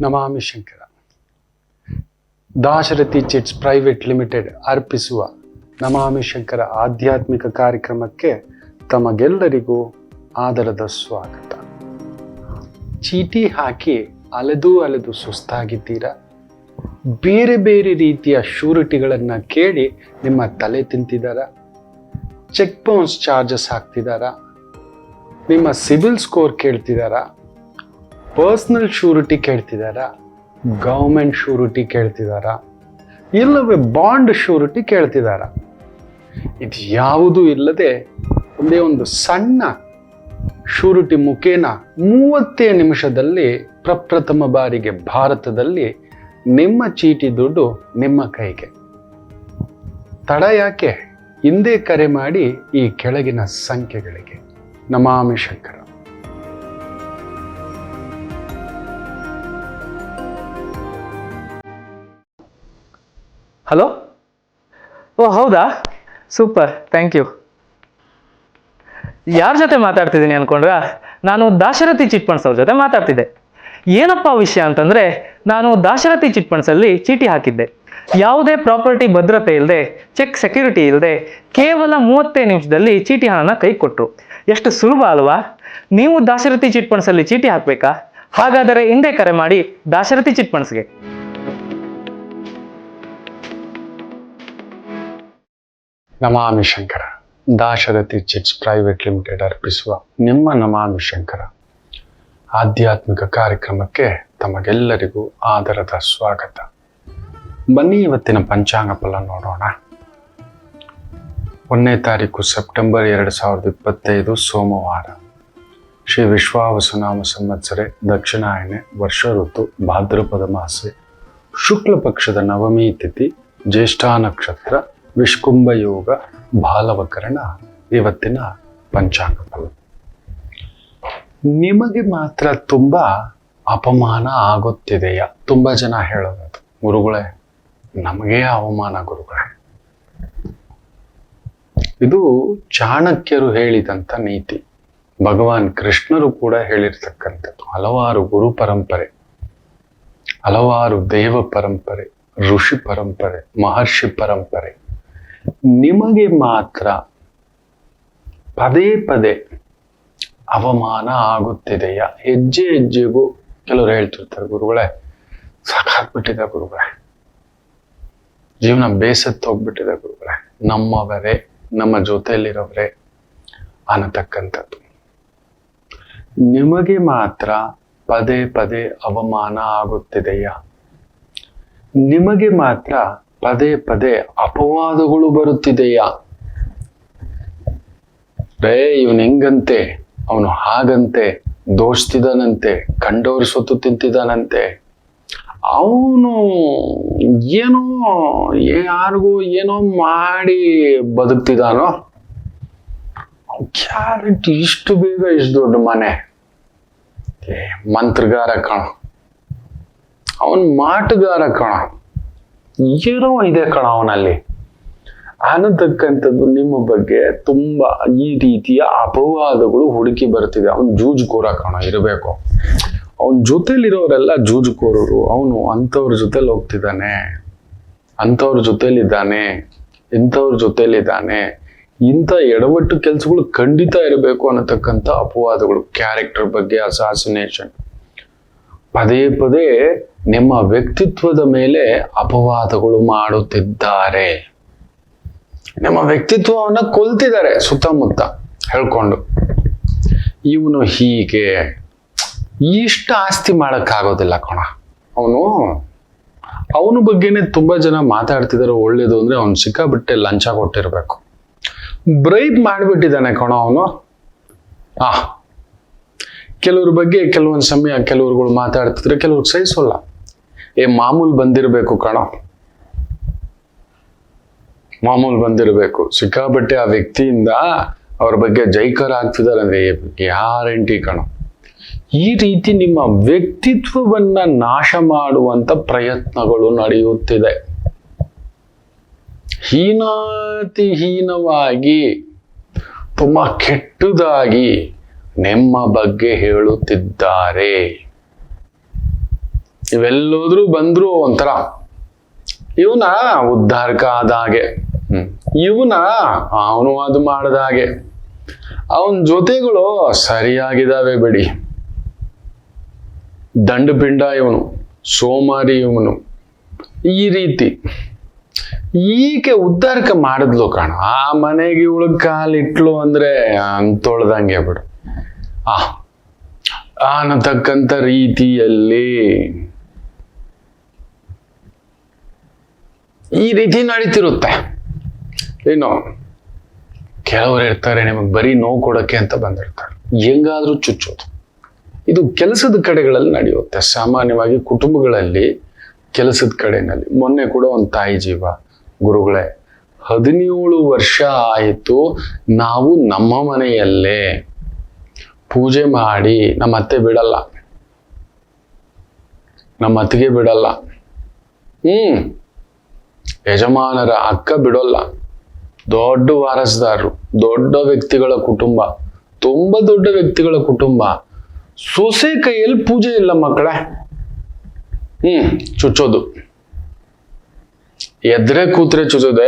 ನಮಾಮಿ Shankara. Dasharathi chits private limited ಅರ್ಪಿಸುವ ನಮಾಮಿ ಶಂಕರ ಆಧ್ಯಾತ್ಮಿಕ ಕಾರ್ಯಕ್ರಮಕ್ಕೆ ತಮಗೆಲ್ಲರಿಗೂ ಆದರದ ಸ್ವಾಗತ. ಚೀಟಿ ಹಾಕಿ ಅಲೆದು ಸುಸ್ತಾಗಿದ್ದೀರಾ? ಬೇರೆ ಬೇರೆ ರೀತಿಯ ಶ್ಯೂರಿಟಿಗಳನ್ನು ಕೇಳಿ ನಿಮ್ಮ ತಲೆ ತಿಂತಿದ್ದಾರಾ? ಚೆಕ್ ಬೌನ್ಸ್ ಚಾರ್ಜಸ್ ಹಾಕ್ತಿದ್ದಾರಾ? ನಿಮ್ಮ ಸಿಬಿಲ್ ಸ್ಕೋರ್ ಕೇಳ್ತಿದ್ದಾರಾ? ಪರ್ಸನಲ್ ಶ್ಯೂರಿಟಿ ಕೇಳ್ತಿದ್ದಾರಾ? ಗೌರ್ಮೆಂಟ್ ಶ್ಯೂರಿಟಿ ಕೇಳ್ತಿದ್ದಾರಾ? ಇಲ್ಲವೇ ಬಾಂಡ್ ಶ್ಯೂರಿಟಿ ಕೇಳ್ತಿದ್ದಾರಾ? ಇದು ಯಾವುದೂ ಇಲ್ಲದೆ ಒಂದೇ ಒಂದು ಸಣ್ಣ ಶ್ಯೂರಿಟಿ ಮುಖೇನ 30 ನಿಮಿಷದಲ್ಲಿ ಪ್ರಪ್ರಥಮ ಬಾರಿಗೆ ಭಾರತದಲ್ಲಿ ನಿಮ್ಮ ಚೀಟಿ ದುಡ್ಡು ನಿಮ್ಮ ಕೈಗೆ. ತಡ ಯಾಕೆ? ಹಿಂದೆ ಕರೆ ಮಾಡಿ ಈ ಕೆಳಗಿನ ಸಂಖ್ಯೆಗಳಿಗೆ. ನಮಾಮಿ ಶಂಕರ. ಹಲೋ, ಓ ಹೌದಾ, ಸೂಪರ್, ಥ್ಯಾಂಕ್ ಯು. ಯಾರ ಜೊತೆ ಮಾತಾಡ್ತಿದ್ದೀನಿ ಅಂದ್ಕೊಂಡ್ರಾ? ನಾನು ದಾಶರಥಿ ಚಿಟ್ ಫಂಡ್ಸ್ ಅವ್ರ ಜೊತೆ ಮಾತಾಡ್ತಿದ್ದೆ. ಏನಪ್ಪ ವಿಷಯ ಅಂತಂದರೆ, ನಾನು ದಾಶರಥಿ ಚಿಟ್ ಫಂಡ್ಸಲ್ಲಿ ಚೀಟಿ ಹಾಕಿದ್ದೆ. ಯಾವುದೇ ಪ್ರಾಪರ್ಟಿ ಭದ್ರತೆ ಇಲ್ಲದೆ, ಚೆಕ್ ಸೆಕ್ಯೂರಿಟಿ ಇಲ್ಲದೆ, ಕೇವಲ 30 ನಿಮಿಷದಲ್ಲಿ ಚೀಟಿ ಹಣನ ಕೈ ಕೊಟ್ಟರು. ಎಷ್ಟು ಸುಲಭ ಅಲ್ವಾ? ನೀವು ದಾಶರಥಿ ಚಿಟ್ ಫಂಡ್ಸಲ್ಲಿ ಚೀಟಿ ಹಾಕಬೇಕಾ? ಹಾಗಾದರೆ ಹಿಂದೆ ಕರೆ ಮಾಡಿ ದಾಶರಥಿ ಚಿಟ್ ಫಂಡ್ಸ್ಗೆ. ನಮಾಮಿ Shankara. Dasharathi chits private limited ಅರ್ಪಿಸುವ ನಿಮ್ಮ ನಮಾಮಿ ಶಂಕರ ಆಧ್ಯಾತ್ಮಿಕ ಕಾರ್ಯಕ್ರಮಕ್ಕೆ ತಮಗೆಲ್ಲರಿಗೂ ಆದರದ ಸ್ವಾಗತ. ಬನ್ನಿ ಇವತ್ತಿನ ಪಂಚಾಂಗ ಫಲ ನೋಡೋಣ. 1ನೇ ತಾರೀಕು ಸೆಪ್ಟೆಂಬರ್ 2025 ಸೋಮವಾರ. ಶ್ರೀ ವಿಶ್ವಾವಸುನಾಮ ಸಂವತ್ಸರೆ, ದಕ್ಷಿಣಾಯನೆ, ವರ್ಷ ಋತು ಭಾದ್ರಪದ ಮಾಸೆ, ಶುಕ್ಲ ಪಕ್ಷದ ನವಮಿ ತಿಥಿ, ಜ್ಯೇಷ್ಠ ನಕ್ಷತ್ರ, ವಿಷ್ಕುಂಭ ಯೋಗ, ಬಾಲವಕರಣ. ಇವತ್ತಿನ ಪಂಚಾಂಗ ಫಲ. ನಿಮಗೆ ಮಾತ್ರ ತುಂಬಾ ಅಪಮಾನ ಆಗುತ್ತಿದೆಯಾ? ತುಂಬಾ ಜನ ಹೇಳೋದು, ಗುರುಗಳೇ ನಮಗೇ ಅವಮಾನ ಗುರುಗಳೇ. ಇದು ಚಾಣಕ್ಯರು ಹೇಳಿದಂಥ ನೀತಿ. ಭಗವಾನ್ ಕೃಷ್ಣರು ಕೂಡ ಹೇಳಿರ್ತಕ್ಕಂಥದ್ದು. ಹಲವಾರು ಗುರು ಪರಂಪರೆ, ಹಲವಾರು ದೇವ ಪರಂಪರೆ, ಋಷಿ ಪರಂಪರೆ, ಮಹರ್ಷಿ ಪರಂಪರೆ. ನಿಮಗೆ ಮಾತ್ರ ಪದೇ ಪದೇ ಅವಮಾನ ಆಗುತ್ತಿದೆಯಾ? ಹೆಜ್ಜೆ ಹೆಜ್ಜೆಗೂ ಕೆಲವರು ಹೇಳ್ತಿರ್ತಾರೆ, ಗುರುಗಳೇ ಸಾಕಾಗ್ಬಿಟ್ಟಿದೆ ಗುರುಗಳೇ, ಜೀವನ ಬೇಸತ್ತು ಹೋಗ್ಬಿಟ್ಟಿದೆ ಗುರುಗಳೇ, ನಮ್ಮವರೇ, ನಮ್ಮ ಜೊತೆಯಲ್ಲಿರೋವರೇ ಅನ್ನತಕ್ಕಂಥದ್ದು. ನಿಮಗೆ ಮಾತ್ರ ಪದೇ ಪದೇ ಅವಮಾನ ಆಗುತ್ತಿದೆಯಾ? ನಿಮಗೆ ಮಾತ್ರ ಪದೇ ಪದೇ ಅಪವಾದಗಳು ಬರುತ್ತಿದೆಯಾ? ರೇ ಇವನು ಹಿಂಗಂತೆ, ಅವನು ಹಾಗಂತೆ, ದೋಷ್ತಿದಾನಂತೆ, ಕಂಡವರು ಸೊತ್ತು ತಿಂತಿದ್ದಾನಂತೆ, ಅವನು ಏನೋ ಯಾರಿಗೂ ಏನೋ ಮಾಡಿ ಬದುಕ್ತಿದಾನೋ, ಕ್ಯಾರೆಟ್ ಇಷ್ಟು ಬೇಗ ಇಷ್ಟು ದೊಡ್ಡ ಮನೆ, ಮಂತ್ರಗಾರ ಕಣ, ಅವನ್ ಮಾಟಗಾರ ಕಣ, ಏನೋ ಇದೆ ಕಣ ಅವನಲ್ಲಿ ಅನ್ನತಕ್ಕಂಥದ್ದು. ನಿಮ್ಮ ಬಗ್ಗೆ ತುಂಬಾ ಈ ರೀತಿಯ ಅಪವಾದಗಳು ಹುಡುಕಿ ಬರ್ತಿದೆ. ಅವನ್ ಜೂಜುಕೋರ ಕಣ ಇರಬೇಕು, ಅವನ ಜೊತೆಲಿರೋರೆಲ್ಲ ಜೂಜುಕೋರರು, ಅವನು ಅಂಥವ್ರ ಜೊತೆಲಿ ಹೋಗ್ತಿದ್ದಾನೆ, ಅಂಥವ್ರ ಜೊತೆಲಿದ್ದಾನೆ, ಇಂಥವ್ರ ಜೊತೆಲಿದ್ದಾನೆ, ಇಂಥ ಎಡವಟ್ಟು ಕೆಲಸಗಳು ಖಂಡಿತ ಇರಬೇಕು ಅನ್ನತಕ್ಕಂಥ ಅಪವಾದಗಳು. ಕ್ಯಾರೆಕ್ಟರ್ ಬಗ್ಗೆ ಅಸಾಸಿನೇಷನ್. ಪದೇ ಪದೇ ನಿಮ್ಮ ವ್ಯಕ್ತಿತ್ವದ ಮೇಲೆ ಅಪವಾದಗಳು ಮಾಡುತ್ತಿದ್ದಾರೆ. ನಿಮ್ಮ ವ್ಯಕ್ತಿತ್ವವನ್ನ ಕೊಲ್ತಿದ್ದಾರೆ ಸುತ್ತಮುತ್ತ ಹೇಳ್ಕೊಂಡು. ಇವನು ಹೀಗೆ, ಇಷ್ಟ ಆಸ್ತಿ ಮಾಡಕ್ಕಾಗೋದಿಲ್ಲ ಕಣ, ಅವನ ಬಗ್ಗೆನೆ ತುಂಬಾ ಜನ ಮಾತಾಡ್ತಿದ್ದಾರೆ. ಒಳ್ಳೇದು ಅಂದ್ರೆ ಅವನು ಸಿಕ್ಕಾಬಿಟ್ಟೆ ಲಂಚ ಕೊಟ್ಟಿರ್ಬೇಕು, ಬ್ರೈಬ್ ಮಾಡಿಬಿಟ್ಟಿದ್ದಾನೆ ಕಣ ಅವನು. ಕೆಲವ್ರ ಬಗ್ಗೆ ಕೆಲವೊಂದು ಸಮಯ ಕೆಲವ್ರುಗಳು ಮಾತಾಡ್ತಿದ್ರೆ ಕೆಲವ್ರಿಗೆ ಸಹಿಸೋಲ್ಲ. ಮಾಮೂಲು ಬಂದಿರಬೇಕು ಕಣ, ಮಾಮೂಲು ಬಂದಿರಬೇಕು. ಸಿಕ್ಕಾಬಟ್ಟೆ ಆ ವ್ಯಕ್ತಿಯಿಂದ ಅವ್ರ ಬಗ್ಗೆ ಜೈಕಾರ ಆಗ್ತಿದ್ದಾರೆ ಅಂದ್ರೆ ಗ್ಯಾರಂಟಿ ಕಣ. ಈ ರೀತಿ ನಿಮ್ಮ ವ್ಯಕ್ತಿತ್ವವನ್ನ ನಾಶ ಮಾಡುವಂತ ಪ್ರಯತ್ನಗಳು ನಡೆಯುತ್ತಿದೆ. ಹೀನಾತಿಹೀನವಾಗಿ, ತುಂಬಾ ಕೆಟ್ಟದಾಗಿ ನಿಮ್ಮ ಬಗ್ಗೆ ಹೇಳುತ್ತಿದ್ದಾರೆ. ಇವೆಲ್ಲೋದ್ರು ಬಂದ್ರು ಒಂಥರ ಇವನ ಉದ್ಧಾರಕ ಆದ ಹಾಗೆ, ಇವನ ಅವನು ಅದು ಮಾಡದ ಹಾಗೆ, ಅವನ ಜೊತೆಗಳು ಸರಿಯಾಗಿದ್ದಾವೆ ಬಿಡಿ. ದಂಡಪಿಂಡ ಇವನು, ಸೋಮಾರಿ ಇವನು, ಈ ರೀತಿ ಈಕೆ ಉದ್ಧಾರಕ ಮಾಡಿದ್ಲು ಕಾಣ. ಆ ಮನೆಗೆ ಇವಳು ಕಾಲಿಟ್ಲು ಅಂದ್ರೆ ಅಂತೊಳ್ದಂಗೆ ಬಿಡು. ಅನ್ನತಕ್ಕಂಥ ರೀತಿಯಲ್ಲಿ ಈ ರೀತಿ ನಡೀತಿರುತ್ತೆ. ಏನು ಕೆಲವರು ಇರ್ತಾರೆ ನಿಮಗೆ ಬರೀ ನೋವು ಕೊಡಕ್ಕೆ ಅಂತ ಬಂದಿರ್ತಾರೆ, ಹೆಂಗಾದ್ರೂ ಚುಚ್ಚೋದು. ಇದು ಕೆಲಸದ ಕಡೆಗಳಲ್ಲಿ ನಡೆಯುತ್ತೆ ಸಾಮಾನ್ಯವಾಗಿ, ಕುಟುಂಬಗಳಲ್ಲಿ, ಕೆಲಸದ ಕಡೆನಲ್ಲಿ. ಮೊನ್ನೆ ಕೂಡ ಒಂದು ತಾಯಿ ಜೀವ, ಗುರುಗಳೇ 17 ವರ್ಷ ಆಯಿತು ನಾವು ನಮ್ಮ ಮನೆಯಲ್ಲೇ ಪೂಜೆ ಮಾಡಿ, ನಮ್ಮ ಅತ್ತೆ ಬಿಡಲ್ಲ, ನಮ್ಮ ಅತ್ತಿಗೆ ಬಿಡಲ್ಲ, ಯಜಮಾನರ ಅಕ್ಕ ಬಿಡೋಲ್ಲ, ದೊಡ್ಡ ವಾರಸ್ದಾರರು, ದೊಡ್ಡ ವ್ಯಕ್ತಿಗಳ ಕುಟುಂಬ, ತುಂಬಾ ದೊಡ್ಡ ವ್ಯಕ್ತಿಗಳ ಕುಟುಂಬ, ಸೊಸೆ ಕೈಯಲ್ಲಿ ಪೂಜೆ ಇಲ್ಲ ಮಕ್ಕಳೇ. ಚುಚ್ಚೋದು, ಎದ್ರೆ ಕೂತ್ರೆ ಚುಚ್ಚೋದು.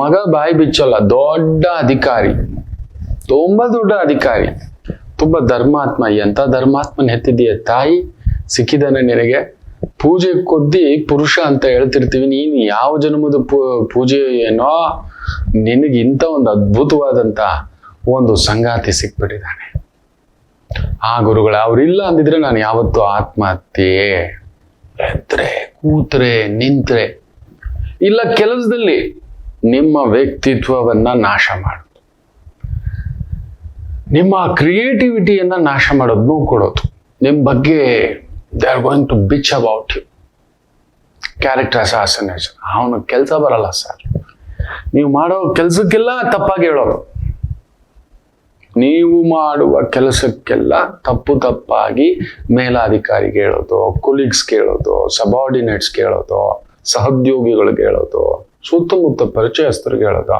ಮಗ ಬಾಯಿ ಬಿಚ್ಚಲ್ಲ, ದೊಡ್ಡ ಅಧಿಕಾರಿ, ತುಂಬಾ ದೊಡ್ಡ ಅಧಿಕಾರಿ, ತುಂಬಾ ಧರ್ಮಾತ್ಮ. ಎಂತ ಧರ್ಮಾತ್ಮನ ಹೆತ್ತಿದೀಯ ತಾಯಿ, ಸಿಕ್ಕಿದಾನೆ ನಿನಗೆ. ಪೂಜೆ ಕೊದ್ದಿ ಪುರುಷ ಅಂತ ಹೇಳ್ತಿರ್ತೀವಿ, ನೀನು ಯಾವ ಜನ್ಮದ ಪೂಜೆ ಏನೋ, ನಿನಗೆ ಇಂಥ ಒಂದು ಅದ್ಭುತವಾದಂತ ಒಂದು ಸಂಗಾತಿ ಸಿಕ್ಬಿಟ್ಟಿದ್ದಾನೆ. ಆ ಗುರುಗಳ ಅವ್ರಿಲ್ಲ ಅಂದಿದ್ರೆ ನಾನು ಯಾವತ್ತೂ ಆತ್ಮಹತ್ಯೆ. ಎದ್ರೆ ಕೂತ್ರೆ ನಿಂತ್ರೆ ಇಲ್ಲ, ಕೆಲಸದಲ್ಲಿ ನಿಮ್ಮ ವ್ಯಕ್ತಿತ್ವವನ್ನ ನಾಶ ಮಾಡೋದು, ನಿಮ್ಮ ಕ್ರಿಯೇಟಿವಿಟಿಯನ್ನ ನಾಶ ಮಾಡೋದು, ನೋವು ಕೊಡೋದು, ನಿಮ್ಮ ಬಗ್ಗೆ they are going to bitch about you. Character assassination. ಅವನು ಕೆಲಸ ಬರಲ್ಲ ಸರ್, ನೀವು ಮಾಡೋ ಕೆಲಸಕ್ಕೆಲ್ಲ ತಪ್ಪಾಗಿ ಹೇಳೋದು, ನೀವು ಮಾಡುವ ಕೆಲಸಕ್ಕೆಲ್ಲ ತಪ್ಪಾಗಿ ಮೇಲಾಧಿಕಾರಿಗೆ ಹೇಳೋದು, ಕೊಲೀಗ್ಸ್ಗೆ ಹೇಳೋದು, ಸಬಾರ್ಡಿನೇಟ್ಸ್ಗೆ ಹೇಳೋದು, ಸಹೋದ್ಯೋಗಿಗಳಿಗೆ ಹೇಳೋದು, ಸುತ್ತಮುತ್ತ ಪರಿಚಯಸ್ಥರಿಗೆ ಹೇಳೋದು.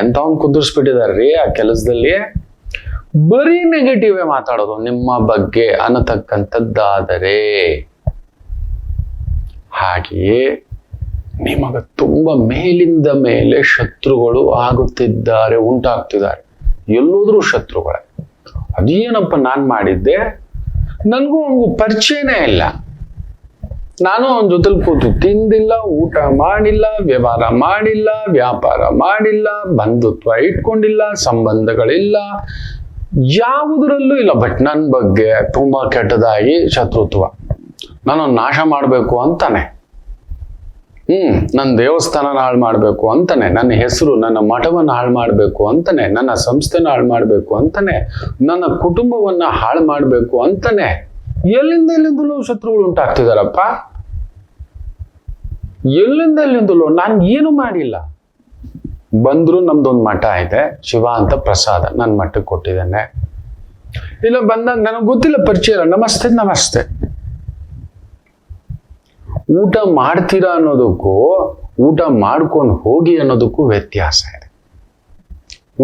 ಎಂಥವ್ನು ಕುದುರಿಸ್ಬಿಟ್ಟಿದಾರ್ರಿ ಆ ಕೆಲಸದಲ್ಲಿ. ಬರೀ ನೆಗೆಟಿವೇ ಮಾತಾಡೋದು ನಿಮ್ಮ ಬಗ್ಗೆ ಅನ್ನತಕ್ಕಂಥದ್ದಾದರೆ, ಹಾಗೆಯೇ ನಿಮಗೆ ತುಂಬಾ ಮೇಲಿಂದ ಮೇಲೆ ಶತ್ರುಗಳು ಆಗುತ್ತಿದ್ದಾರೆ, ಉಂಟಾಗ್ತಿದ್ದಾರೆ. ಎಲ್ಲೋದ್ರೂ ಶತ್ರುಗಳೇ. ಅದೇನಪ್ಪ ನಾನು ಮಾಡಿದ್ದೆ, ನನಗೂ ಅವನಿಗೂ ಪರಿಚಯನೇ ಇಲ್ಲ, ನಾನು ಅವನ ಜೊತೆಲಿ ಕೂತು ತಿಂದಿಲ್ಲ, ಊಟ ಮಾಡಿಲ್ಲ, ವ್ಯವಹಾರ ಮಾಡಿಲ್ಲ, ವ್ಯಾಪಾರ ಮಾಡಿಲ್ಲ, ಬಂಧುತ್ವ ಇಟ್ಕೊಂಡಿಲ್ಲ, ಸಂಬಂಧಗಳಿಲ್ಲ, ಯಾವುದರಲ್ಲೂ ಇಲ್ಲ. ಬಟ್ ನನ್ನ ಬಗ್ಗೆ ತುಂಬಾ ಕೆಟ್ಟದಾಗಿ ಶತ್ರುತ್ವ, ನಾನು ನಾಶ ಮಾಡಬೇಕು ಅಂತಾನೆ. ನನ್ನ ದೇವಸ್ಥಾನ ಹಾಳು ಮಾಡಬೇಕು ಅಂತಾನೆ, ನನ್ನ ಹೆಸರು, ನನ್ನ ಮಠವನ್ನು ಹಾಳು ಮಾಡಬೇಕು ಅಂತಾನೆ, ನನ್ನ ಸಂಸ್ಥೆನ ಹಾಳು ಮಾಡಬೇಕು ಅಂತಾನೆ, ನನ್ನ ಕುಟುಂಬವನ್ನ ಹಾಳು ಮಾಡಬೇಕು ಅಂತಾನೆ. ಎಲ್ಲಿಂದಲೂ ಶತ್ರುಗಳು ಉಂಟಾಗ್ತಿದಾರಪ್ಪ, ಎಲ್ಲಿಂದಲೂ. ನಾನು ಏನು ಮಾಡಿಲ್ಲ. ಬಂದ್ರು ನಮ್ದೊಂದು ಮಠ ಇದೆ, ಶಿವ ಅಂತ ಪ್ರಸಾದ, ನನ್ನ ಮಠಕ್ಕೆ ಕೊಟ್ಟಿದ್ದೇನೆ. ಇಲ್ಲ ಬಂದಾಗ ನನಗೆ ಗೊತ್ತಿಲ್ಲ, ಪರಿಚಯ ಇಲ್ಲ, ನಮಸ್ತೆ ನಮಸ್ತೆ. ಊಟ ಮಾಡ್ತೀರಾ ಅನ್ನೋದಕ್ಕೂ ಊಟ ಮಾಡ್ಕೊಂಡು ಹೋಗಿ ಅನ್ನೋದಕ್ಕೂ ವ್ಯತ್ಯಾಸ ಇದೆ.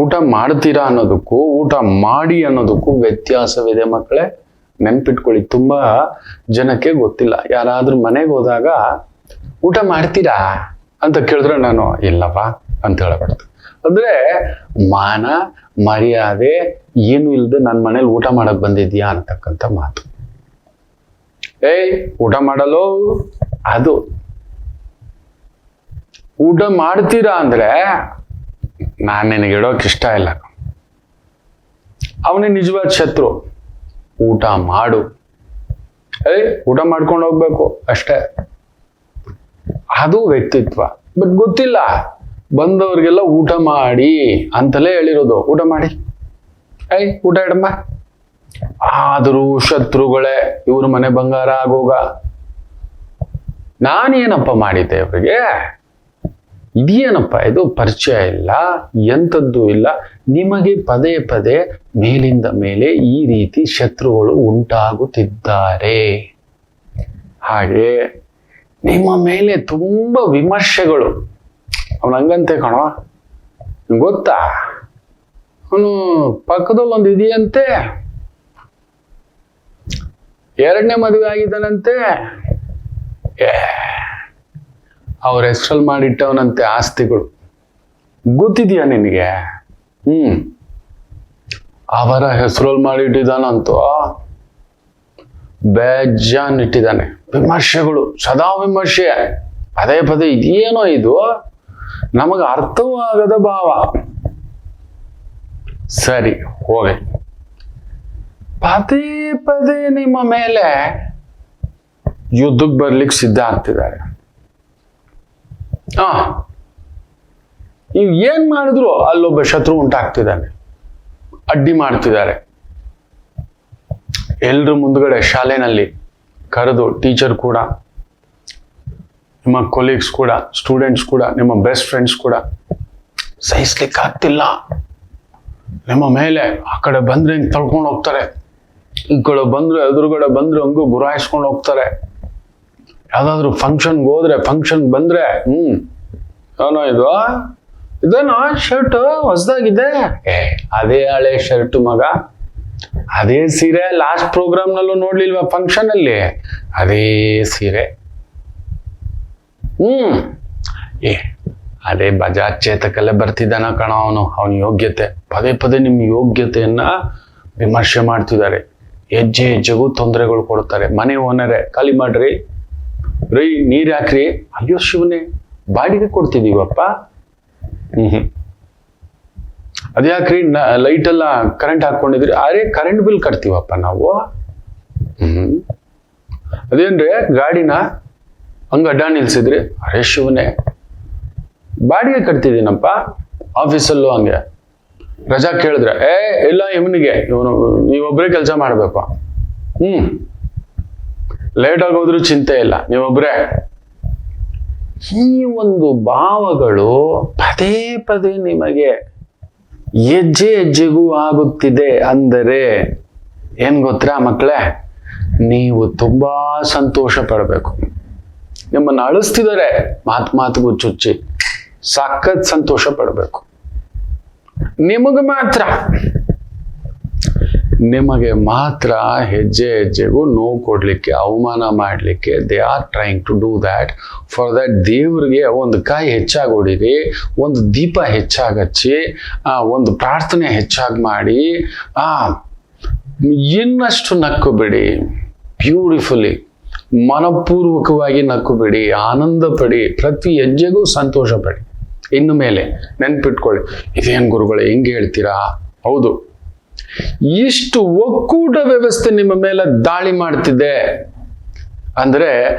ಊಟ ಮಾಡ್ತೀರಾ ಅನ್ನೋದಕ್ಕೂ ಊಟ ಮಾಡಿ ಅನ್ನೋದಕ್ಕೂ ವ್ಯತ್ಯಾಸವಿದೆ ಮಕ್ಕಳೇ, ನೆನ್ಪಿಟ್ಕೊಳ್ಳಿ. ತುಂಬಾ ಜನಕ್ಕೆ ಗೊತ್ತಿಲ್ಲ. ಯಾರಾದ್ರೂ ಮನೆಗೆ ಹೋದಾಗ ಊಟ ಮಾಡ್ತೀರಾ ಅಂತ ಕೇಳಿದ್ರೆ ನಾನು ಇಲ್ಲವಾ ಅಂತ ಹೇಳಬಾರ್ದು. ಅಂದ್ರೆ ಮಾನ ಮರ್ಯಾದೆ ಏನು ಇಲ್ಲದೆ ನನ್ನ ಮನೇಲಿ ಊಟ ಮಾಡಕ್ ಬಂದಿದ್ಯಾ ಅಂತಕ್ಕಂಥ ಮಾತು. ಊಟ ಮಾಡಲು, ಅದು ಊಟ ಮಾಡ್ತೀರಾ ಅಂದ್ರೆ ನಾನು ನಿನಗೆ ಇಡೋಕೆ ಇಷ್ಟ ಇಲ್ಲ, ಅವನೇ ನಿಜವಾದ ಶತ್ರು. ಊಟ ಮಾಡು, ಊಟ ಮಾಡ್ಕೊಂಡು ಹೋಗ್ಬೇಕು ಅಷ್ಟೇ, ಅದು ವ್ಯಕ್ತಿತ್ವ. ಬಟ್ ಗೊತ್ತಿಲ್ಲ, ಬಂದವ್ರಿಗೆಲ್ಲ ಊಟ ಮಾಡಿ ಅಂತಲೇ ಹೇಳಿರೋದು. ಊಟ ಮಾಡಿ, ಊಟ ಇಡಮ್ಮ. ಆದರೂ ಶತ್ರುಗಳೇ, ಇವ್ರ ಮನೆ ಬಂಗಾರ ಆಗೋಗ. ನಾನೇನಪ್ಪ ಮಾಡಿದ್ದೆ ಇವ್ರಿಗೆ? ಇದೇನಪ್ಪ ಇದು? ಪರಿಚಯ ಇಲ್ಲ, ಎಂಥದ್ದು ಇಲ್ಲ. ನಿಮಗೆ ಪದೇ ಪದೇ ಮೇಲಿಂದ ಮೇಲೆ ಈ ರೀತಿ ಶತ್ರುಗಳು ಉಂಟಾಗುತ್ತಿದ್ದಾರೆ. ಹಾಗೆ ನಿಮ್ಮ ಮೇಲೆ ತುಂಬಾ ವಿಮರ್ಶೆಗಳು. ಅವನು ಹಂಗಂತೆ ಕಣೋ, ಗೊತ್ತಾ, ಅವನು ಪಕ್ಕದಲ್ಲಿ ಒಂದು ಇದೆಯಂತೆ, 2ನೇ ಮದುವೆ ಆಗಿದ್ದಾನಂತೆ. ಅವ್ರ ಹೆಸರಲ್ಲಿ ಮಾಡಿಟ್ಟವನಂತೆ ಆಸ್ತಿಗಳು. ಗೊತ್ತಿದ್ಯಾ ನಿನಗೆ? ಅವರ ಹೆಸರಲ್ಲಿ ಮಾಡಿಟ್ಟಿದ್ದಾನಂತೂ ಬೇಜಾನ್ ಇಟ್ಟಿದ್ದಾನೆ. ವಿಮರ್ಶೆಗಳು, ಸದಾ ವಿಮರ್ಶೆ, ಪದೇ ಪದೇ. ಇದೇನೋ ಇದು ನಮಗೆ ಅರ್ಥವಾಗದ ಭಾವ. ಸರಿ ಹೋಗಿ, ಪದೇ ಪದೇ ನಿಮ್ಮ ಮೇಲೆ ಯುದ್ಧಕ್ಕೆ ಬರ್ಲಿಕ್ಕೆ ಸಿದ್ಧ ಆಗ್ತಿದ್ದಾರೆ. ನೀವು ಏನ್ ಮಾಡಿದ್ರು ಅಲ್ಲೊಬ್ಬ ಶತ್ರು ಉಂಟಾಗ್ತಿದ್ದಾನೆ, ಅಡ್ಡಿ ಮಾಡ್ತಿದ್ದಾರೆ. ಎಲ್ರ ಮುಂದ್ಗಡೆ ಶಾಲೆನಲ್ಲಿ ಕರೆದು, ಟೀಚರ್ ಕೂಡ, ನಿಮ್ಮ ಕೊಲೀಗ್ಸ್ ಕೂಡ, ಸ್ಟೂಡೆಂಟ್ಸ್ ಕೂಡ, ನಿಮ್ಮ ಬೆಸ್ಟ್ ಫ್ರೆಂಡ್ಸ್ ಕೂಡ ಸಹಿಸ್ಲಿಕ್ಕೆ ಆಗ್ತಿಲ್ಲ. ನಿಮ್ಮ ಮೇಲೆ ಆ ಕಡೆ ಬಂದ್ರೆ ಹಿಂಗೆ ತಳ್ಕೊಂಡು ಹೋಗ್ತಾರೆ, ಈ ಕಡೆ ಬಂದ್ರೆ ಎದುರುಗಡೆ ಬಂದ್ರೆ ಹಂಗೂ ಗುರಾಯಿಸ್ಕೊಂಡು ಹೋಗ್ತಾರೆ. ಯಾವ್ದಾದ್ರು ಫಂಕ್ಷನ್ಗೆ ಹೋದ್ರೆ, ಫಂಕ್ಷನ್ ಬಂದ್ರೆ ಏನೋ ಇದೇನೋ ಶರ್ಟ್ ಹೊಸದಾಗಿದೆ. ಅದೇ ಹಳೆ ಶರ್ಟ್ ಮಗ, ಅದೇ ಸೀರೆ. ಲಾಸ್ಟ್ ಪ್ರೋಗ್ರಾಮ್ನಲ್ಲೂ ನೋಡ್ಲಿಲ್ವಾ ಫಂಕ್ಷನ್ ಅಲ್ಲಿ? ಅದೇ ಸೀರೆ. ಅದೇ ಬಜಾಜ್ ಚೇತಕಲ್ಲೇ ಬರ್ತಿದ್ದಾನ ಕಣ ಅವನ ಯೋಗ್ಯತೆ. ಪದೇ ಪದೇ ನಿಮ್ಮ ಯೋಗ್ಯತೆಯನ್ನ ವಿಮರ್ಶೆ ಮಾಡ್ತಿದ್ದಾರೆ. ಹೆಜ್ಜೆ ಹೆಜ್ಜೆಗೂ ತೊಂದರೆಗಳು ಕೊಡ್ತಾರೆ. ಮನೆ ಓನರೇ ಖಾಲಿ ಮಾಡ್ರಿ, ರೀ ನೀರ್ ಹಾಕ್ರಿ. ಅಯ್ಯೋ ಶಿವನೇ, ಬಾಡಿಗೆ ಕೊಡ್ತಿದೀವಪ್ಪ. ಅದ್ಯಾಕ್ರಿ ಲೈಟ್ ಎಲ್ಲ ಕರೆಂಟ್ ಹಾಕೊಂಡಿದ್ರಿ? ಅರೆ ಕರೆಂಟ್ ಬಿಲ್ ಕಟ್ತೀವಪ್ಪ ನಾವು. ಅದೇನ್ರಿ ಗಾಡಿನ ಹಂಗ ಅಡ್ಡ ನಿಲ್ಸಿದ್ರಿ? ಅರೆ ಶಿವನೇ, ಬಾಡಿಗೆ ಕಟ್ತಿದ್ದೀನಪ್ಪ. ಆಫೀಸಲ್ಲೂ ಹಂಗೆ ರಜಾ ಕೇಳಿದ್ರೆ ಇಲ್ಲ ಇವನಿಗೆ, ನೀವೊಬ್ಬರೇ ಕೆಲಸ ಮಾಡ್ಬೇಕು. ಲೇಟ್ ಆಗೋದ್ರೂ ಚಿಂತೆ ಇಲ್ಲ, ನೀವೊಬ್ಬರೇ. ಈ ಒಂದು ಭಾವಗಳು ಪದೇ ಪದೇ ನಿಮಗೆ ಹೆಜ್ಜೆ ಹೆಜ್ಜೆಗೂ ಆಗುತ್ತಿದೆ ಅಂದರೆ ಏನ್ ಗೊತ್ತಾ ಮಕ್ಕಳೇ? ನೀವು ತುಂಬಾ ಸಂತೋಷ ಪಡಬೇಕು. ನಿಮ್ಮನ್ನು ಅಳಿಸ್ತಿದ್ದಾರೆ ಮಾತಿಗೂ ಚುಚ್ಚಿ, ಸಖತ್ ಸಂತೋಷ ಪಡಬೇಕು. ನಿಮಗೆ ಮಾತ್ರ ಹೆಜ್ಜೆ ಹೆಜ್ಜೆಗೂ ನೋವು ಕೊಡ್ಲಿಕ್ಕೆ, ಅವಮಾನ ಮಾಡ್ಲಿಕ್ಕೆ they are trying to do that. For that ದೇವ್ರಿಗೆ ಒಂದು ಕಾಯಿ ಹೆಚ್ಚಾಗಿ ಹೊಡೀರಿ, ಒಂದು ದೀಪ ಹೆಚ್ಚಾಗಿ ಹಚ್ಚಿ, ಒಂದು ಪ್ರಾರ್ಥನೆ ಹೆಚ್ಚಾಗಿ ಮಾಡಿ, ಇನ್ನಷ್ಟು ನಕ್ಕು ಬಿಡಿ. ಬ್ಯೂಟಿಫುಲಿ, ಮನಪೂರ್ವಕವಾಗಿ ನಕ್ಕು ಬಿಡಿ, ಆನಂದ ಪಡಿ, ಪ್ರತಿ ಹೆಜ್ಜೆಗೂ ಸಂತೋಷ ಪಡಿ. ಇನ್ನು ಮೇಲೆ ನೆನ್ಪಿಟ್ಕೊಳ್ಳಿ, ಇದೇನು ಗುರುಗಳೇ ಹಿಂಗೆ ಹೇಳ್ತೀರಾ? ಹೌದು, ಇಷ್ಟು ಒಕ್ಕೂಟ ವ್ಯವಸ್ಥೆ ನಿಮ್ಮ ಮೇಲೆ ದಾಳಿ ಮಾಡ್ತಿದೆ ಅಂದ್ರೆ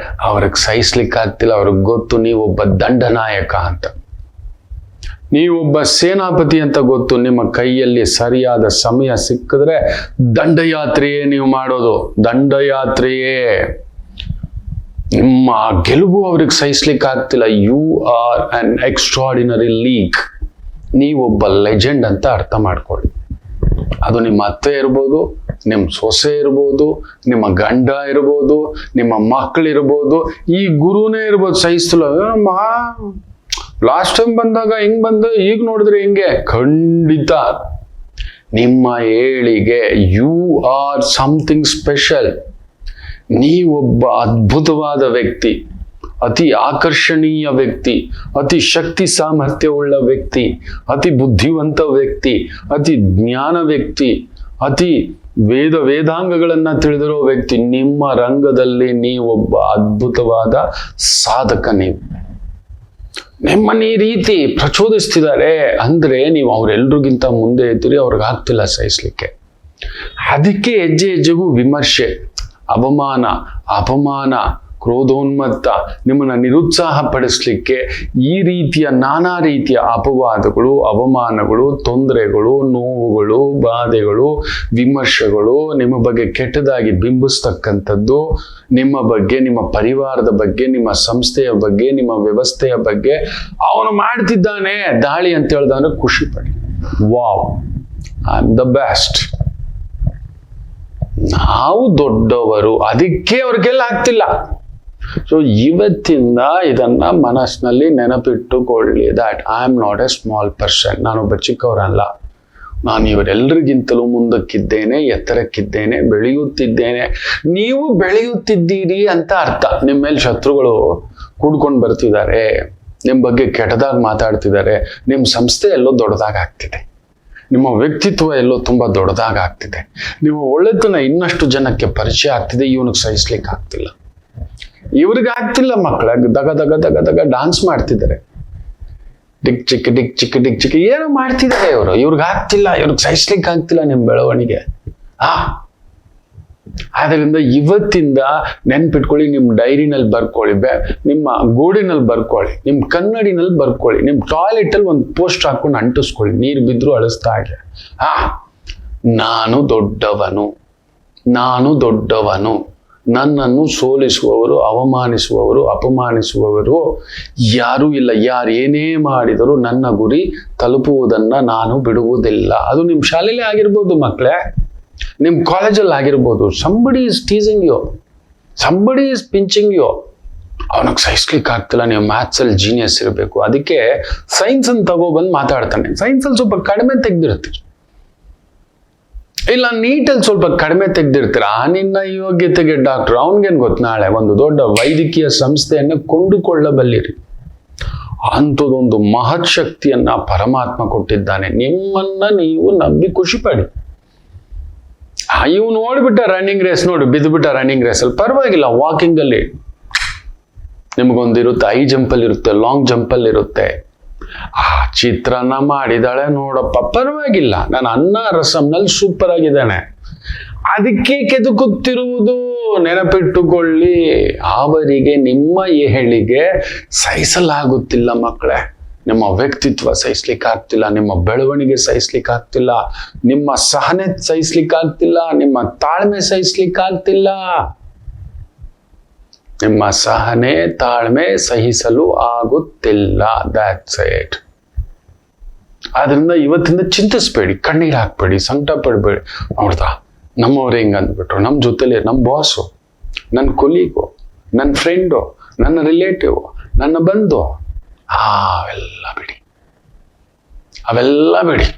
ಅವ್ರಿಗೆ ಸಹಿಸ್ಲಿಕ್ಕಾಗ್ತಿಲ್ಲ. ಅವ್ರಿಗೆ ಗೊತ್ತು ನೀವೊಬ್ಬ ದಂಡನಾಯಕ ಅಂತ, ನೀವೊಬ್ಬ ಸೇನಾಪತಿ ಅಂತ ಗೊತ್ತು. ನಿಮ್ಮ ಕೈಯಲ್ಲಿ ಸರಿಯಾದ ಸಮಯ ಸಿಕ್ಕಿದ್ರೆ ದಂಡಯಾತ್ರೆಯೇ ನೀವು ಮಾಡೋದು, ದಂಡಯಾತ್ರೆಯೇ. ನಿಮ್ಮ ಗೆಲುವು ಅವ್ರಿಗೆ ಸಹಿಸ್ಲಿಕ್ಕೆ ಆಗ್ತಿಲ್ಲ. You are an extraordinary league. ನೀವೊಬ್ಬ ಲೆಜೆಂಡ್ ಅಂತ ಅರ್ಥ ಮಾಡ್ಕೊಳ್ಳಿ. ಅದು ನಿಮ್ಮ ಅತ್ತೆ ಇರ್ಬೋದು, ನಿಮ್ಮ ಸೊಸೆ ಇರ್ಬೋದು, ನಿಮ್ಮ ಗಂಡ ಇರ್ಬೋದು, ನಿಮ್ಮ ಮಕ್ಕಳಿರ್ಬೋದು, ಈ ಗುರುನೇ ಇರ್ಬೋದು. ಸಹಿಸ್ತಿಲ್ಲ, ಲಾಸ್ಟ್ ಟೈಮ್ ಬಂದಾಗ ಹಿಂಗ್ ಬಂದ, ಈಗ ನೋಡಿದ್ರೆ ಹಿಂಗೆ. ಖಂಡಿತ ನಿಮ್ಮ ಏಳಿಗೆ, ಯು ಆರ್ ಸಮಥಿಂಗ್ ಸ್ಪೆಷಲ್. ನೀವೊಬ್ಬ ಅದ್ಭುತವಾದ ವ್ಯಕ್ತಿ, ಅತಿ ಆಕರ್ಷಣೀಯ ವ್ಯಕ್ತಿ, ಅತಿ ಶಕ್ತಿ ಸಾಮರ್ಥ್ಯವುಳ್ಳ ವ್ಯಕ್ತಿ, ಅತಿ ಬುದ್ಧಿವಂತ ವ್ಯಕ್ತಿ, ಅತಿ ಜ್ಞಾನ ವ್ಯಕ್ತಿ, ಅತಿ ವೇದಾಂಗಗಳನ್ನ ತಿಳಿದಿರೋ ವ್ಯಕ್ತಿ. ನಿಮ್ಮ ರಂಗದಲ್ಲಿ ನೀವೊಬ್ಬ ಅದ್ಭುತವಾದ ಸಾಧಕ. ನಿಮ್ಮನ್ನ ಈ ರೀತಿ ಪ್ರಚೋದಿಸ್ತಿದ್ದಾರೆ ಅಂದ್ರೆ ನೀವು ಅವರೆಲ್ರಿಗಿಂತ ಮುಂದೆ ಇದ್ದೀರಿ. ಅವ್ರಿಗೆ ಆಗ್ತಿಲ್ಲ ಸಹಿಸ್ಲಿಕ್ಕೆ. ಅದಕ್ಕೆ ಹೆಜ್ಜೆ ಹೆಜ್ಜೆಗೂ ವಿಮರ್ಶೆ, ಅವಮಾನ, ಅಪಮಾನ, ಕ್ರೋಧೋನ್ಮತ್ತ, ನಿಮ್ಮನ್ನು ನಿರುತ್ಸಾಹ ಪಡಿಸ್ಲಿಕ್ಕೆ ಈ ರೀತಿಯ ನಾನಾ ರೀತಿಯ ಅಪವಾದಗಳು, ಅವಮಾನಗಳು, ತೊಂದರೆಗಳು, ನೋವುಗಳು, ಬಾಧೆಗಳು, ವಿಮರ್ಶೆಗಳು, ನಿಮ್ಮ ಬಗ್ಗೆ ಕೆಟ್ಟದಾಗಿ ಬಿಂಬಿಸ್ತಕ್ಕಂಥದ್ದು, ನಿಮ್ಮ ಬಗ್ಗೆ, ನಿಮ್ಮ ಪರಿವಾರದ ಬಗ್ಗೆ, ನಿಮ್ಮ ಸಂಸ್ಥೆಯ ಬಗ್ಗೆ, ನಿಮ್ಮ ವ್ಯವಸ್ಥೆಯ ಬಗ್ಗೆ ಅವನು ಮಾಡ್ತಿದ್ದಾನೆ ದಾಳಿ ಅಂತ ಹೇಳ್ದಂದ್ರೆ ಖುಷಿ ಪಡಿ. Wow, I am the best. ನಾವು ದೊಡ್ಡವರು, ಅದಕ್ಕೆ ಅವ್ರಿಗೆಲ್ಲ ಆಗ್ತಿಲ್ಲ. ಸೊ ಇವತ್ತಿಂದ ಇದನ್ನ ಮನಸ್ಸಿನಲ್ಲಿ ನೆನಪಿಟ್ಟುಕೊಳ್ಳಿ, that I am not a small person. ನಾನೊಬ್ಬ ಚಿಕ್ಕವರಲ್ಲ. ನಾನು ಇವರೆಲ್ಲರಿಗಿಂತಲೂ ಮುಂದಕ್ಕಿದ್ದೇನೆ, ಎತ್ತರಕ್ಕಿದ್ದೇನೆ, ಬೆಳೆಯುತ್ತಿದ್ದೇನೆ. ನೀವು ಬೆಳೆಯುತ್ತಿದ್ದೀರಿ ಅಂತ ಅರ್ಥ. ನಿಮ್ಮ ಮೇಲೆ ಶತ್ರುಗಳು ಕೂಡ್ಕೊಂಡು ಬರ್ತಿದ್ದಾರೆ, ನಿಮ್ಮ ಬಗ್ಗೆ ಕೆಟ್ಟದಾಗಿ ಮಾತಾಡ್ತಿದ್ದಾರೆ, ನಿಮ್ಮ ಸಂಸ್ಥೆ ಎಲ್ಲೋ ದೊಡ್ಡದಾಗ್ತಿದೆ, ನಿಮ್ಮ ವ್ಯಕ್ತಿತ್ವ ಎಲ್ಲೋ ತುಂಬ ದೊಡ್ಡದಾಗ್ತಿದೆ, ನಿಮ್ಮ ಒಳ್ಳೆತನ ಇನ್ನಷ್ಟು ಜನಕ್ಕೆ ಪರಿಚಯ ಆಗ್ತಿದೆ. ಇವನಿಗೆ ಸಹಿಸ್ಲಿಕ್ಕೆ ಆಗ್ತಿಲ್ಲ, ಇವ್ರಿಗೆ ಆಗ್ತಿಲ್ಲ. ಮಕ್ಕಳ ದಗ ದಗ ದಗ ದಗ ಡಾನ್ಸ್ ಮಾಡ್ತಿದ್ದಾರೆ, ಡಿಕ್ ಚಿಕ್ಕ ಡಿಕ್ ಚಿಕ್ಕ ಡಿಕ್ ಚಿಕ್ಕ ಏನೋ ಮಾಡ್ತಿದ್ದಾರೆ ಇವರು. ಇವ್ರಿಗೆ ಆಗ್ತಿಲ್ಲ, ಇವ್ರಿಗೆ ಸಹಿಸ್ಲಿಕ್ಕೆ ಆಗ್ತಿಲ್ಲ ನಿಮ್ಮ ಬೆಳವಣಿಗೆ. ಆದ್ರಿಂದ ಇವತ್ತಿಂದ ನೆನ್ಪಿಟ್ಕೊಳ್ಳಿ, ನಿಮ್ಮ ಡೈರಿನಲ್ಲಿ ಬರ್ಕೊಳ್ಳಿ, ನಿಮ್ಮ ಗೂಡಿನಲ್ಲಿ ಬರ್ಕೊಳ್ಳಿ, ನಿಮ್ಮ ಕನ್ನಡಿನಲ್ಲಿ ಬರ್ಕೊಳ್ಳಿ, ನಿಮ್ಮ ಟಾಯ್ಲೆಟಲ್ಲಿ ಒಂದು ಪೋಸ್ಟ್ ಹಾಕೊಂಡು ಅಂಟಿಸ್ಕೊಳ್ಳಿ, ನೀರು ಬಿದ್ದರೂ ಅಳಿಸ್ತಾ ಹಾಗೆ. ನಾನು ದೊಡ್ಡವನು, ನಾನು ದೊಡ್ಡವನು. ನನ್ನನ್ನು ಸೋಲಿಸುವವರು, ಅವಮಾನಿಸುವವರು, ಅಪಮಾನಿಸುವವರು ಯಾರೂ ಇಲ್ಲ. ಯಾರು ಏನೇ ಮಾಡಿದರೂ ನನ್ನ ಗುರಿ ತಲುಪುವುದನ್ನು ನಾನು ಬಿಡುವುದಿಲ್ಲ. ಅದು ನಿಮ್ಮ ಶಾಲೆಯಲ್ಲೇ ಆಗಿರ್ಬೋದು ಮಕ್ಕಳೇ, ನಿಮ್ಮ ಕಾಲೇಜಲ್ಲಿ ಆಗಿರ್ಬೋದು. Somebody is teasing you, somebody is pinching you. ಅವನಿಗೆ ಸಹಿಸ್ಲಿಕ್ಕೆ ಆಗ್ತಿಲ್ಲ. ನೀವು ಮ್ಯಾಥ್ಸಲ್ಲಿ ಜೀನಿಯಸ್ ಇರಬೇಕು, ಅದಕ್ಕೆ ಸೈನ್ಸನ್ನು ತಗೊಬಂದು ಮಾತಾಡ್ತಾನೆ. ಸೈನ್ಸಲ್ಲಿ ಸ್ವಲ್ಪ ಕಡಿಮೆ ತೆಗೆದಿರ್ತೀರಿ, ಇಲ್ಲ ನೀಟಲ್ಲಿ ಸ್ವಲ್ಪ ಕಡಿಮೆ ತೆಗೆದಿರ್ತೀರ. ನಿನ್ನ ಯೋಗ್ಯತೆಗೆ ಡಾಕ್ಟರ್, ಅವನಿಗೇನು ಗೊತ್ತು, ನಾಳೆ ಒಂದು ದೊಡ್ಡ ವೈದ್ಯಕೀಯ ಸಂಸ್ಥೆಯನ್ನು ಕೊಂಡುಕೊಳ್ಳಬಲ್ಲಿರಿ. ಅಂಥದ್ದೊಂದು ಮಹತ್ ಶಕ್ತಿಯನ್ನ ಪರಮಾತ್ಮ ಕೊಟ್ಟಿದ್ದಾನೆ. ನಿಮ್ಮನ್ನ ನೀವು ನಂಬಿ ಖುಷಿ ಪಡಿ. ಇವು ನೋಡ್ಬಿಟ್ಟ ರನ್ನಿಂಗ್ ರೇಸ್, ನೋಡಿ ಬಿದ್ದುಬಿಟ್ಟ ರನ್ನಿಂಗ್ ರೇಸಲ್ಲಿ ಪರವಾಗಿಲ್ಲ. ವಾಕಿಂಗಲ್ಲಿ ನಿಮಗೊಂದಿರುತ್ತೆ, ಹೈ ಜಂಪಲ್ಲಿ ಇರುತ್ತೆ, ಲಾಂಗ್ ಜಂಪಲ್ಲಿ ಇರುತ್ತೆ. ಚಿತ್ರಾನ್ನ ಮಾಡಿದಾಳೆ ನೋಡಪ್ಪ, ಪರವಾಗಿಲ್ಲ. ನಾನು ಅನ್ನ ರಸಂನಲ್ಲಿ ಸೂಪರ್ ಆಗಿದ್ದಾನೆ, ಅದಕ್ಕೆ ಕೆದಕುತ್ತಿರುವುದು. ನೆನಪಿಟ್ಟುಕೊಳ್ಳಿ, ಅವರಿಗೆ ನಿಮ್ಮ ಏಳಿಗೆ ಸಹಿಸಲಾಗುತ್ತಿಲ್ಲ ಮಕ್ಕಳೇ. ನಿಮ್ಮ ವ್ಯಕ್ತಿತ್ವ ಸಹಿಸ್ಲಿಕ್ಕೆ ಆಗ್ತಿಲ್ಲ, ನಿಮ್ಮ ಬೆಳವಣಿಗೆ ಸಹಿಸ್ಲಿಕ್ಕೆ ಆಗ್ತಿಲ್ಲ, ನಿಮ್ಮ ಸಹನೆ ಸಹಿಸ್ಲಿಕ್ಕೆ ಆಗ್ತಿಲ್ಲ, ನಿಮ್ಮ ತಾಳ್ಮೆ ಸಹಿಸ್ಲಿಕ್ಕೆ ಆಗ್ತಿಲ್ಲ. ನಿಮ್ಮ ಸಹನೆ ತಾಳ್ಮೆ ಸಹಿಸಲು ಆಗುತ್ತಿಲ್ಲ. That's it. ಆದ್ರಿಂದ ಇವತ್ತಿಂದ ಚಿಂತಿಸ್ಬೇಡಿ, ಕಣ್ಣೀರು ಹಾಕ್ಬೇಡಿ, ಸಂಕಟ ಪಡಬೇಡಿ. ನೋಡ್ದಾ ನಮ್ಮವ್ರು ಹೆಂಗೆ ಅಂದ್ಬಿಟ್ರು, ನಮ್ಮ ಜೊತೆಲಿ ನಮ್ಮ ಬಾಸು, ನನ್ನ ಕೊಲೀಗು, ನನ್ನ ಫ್ರೆಂಡು, ನನ್ನ ರಿಲೇಟಿವ್, ನನ್ನ ಬಂಧು, ಅವೆಲ್ಲ ಬಿಡಿ, ಅವೆಲ್ಲ ಬಿಡಿ.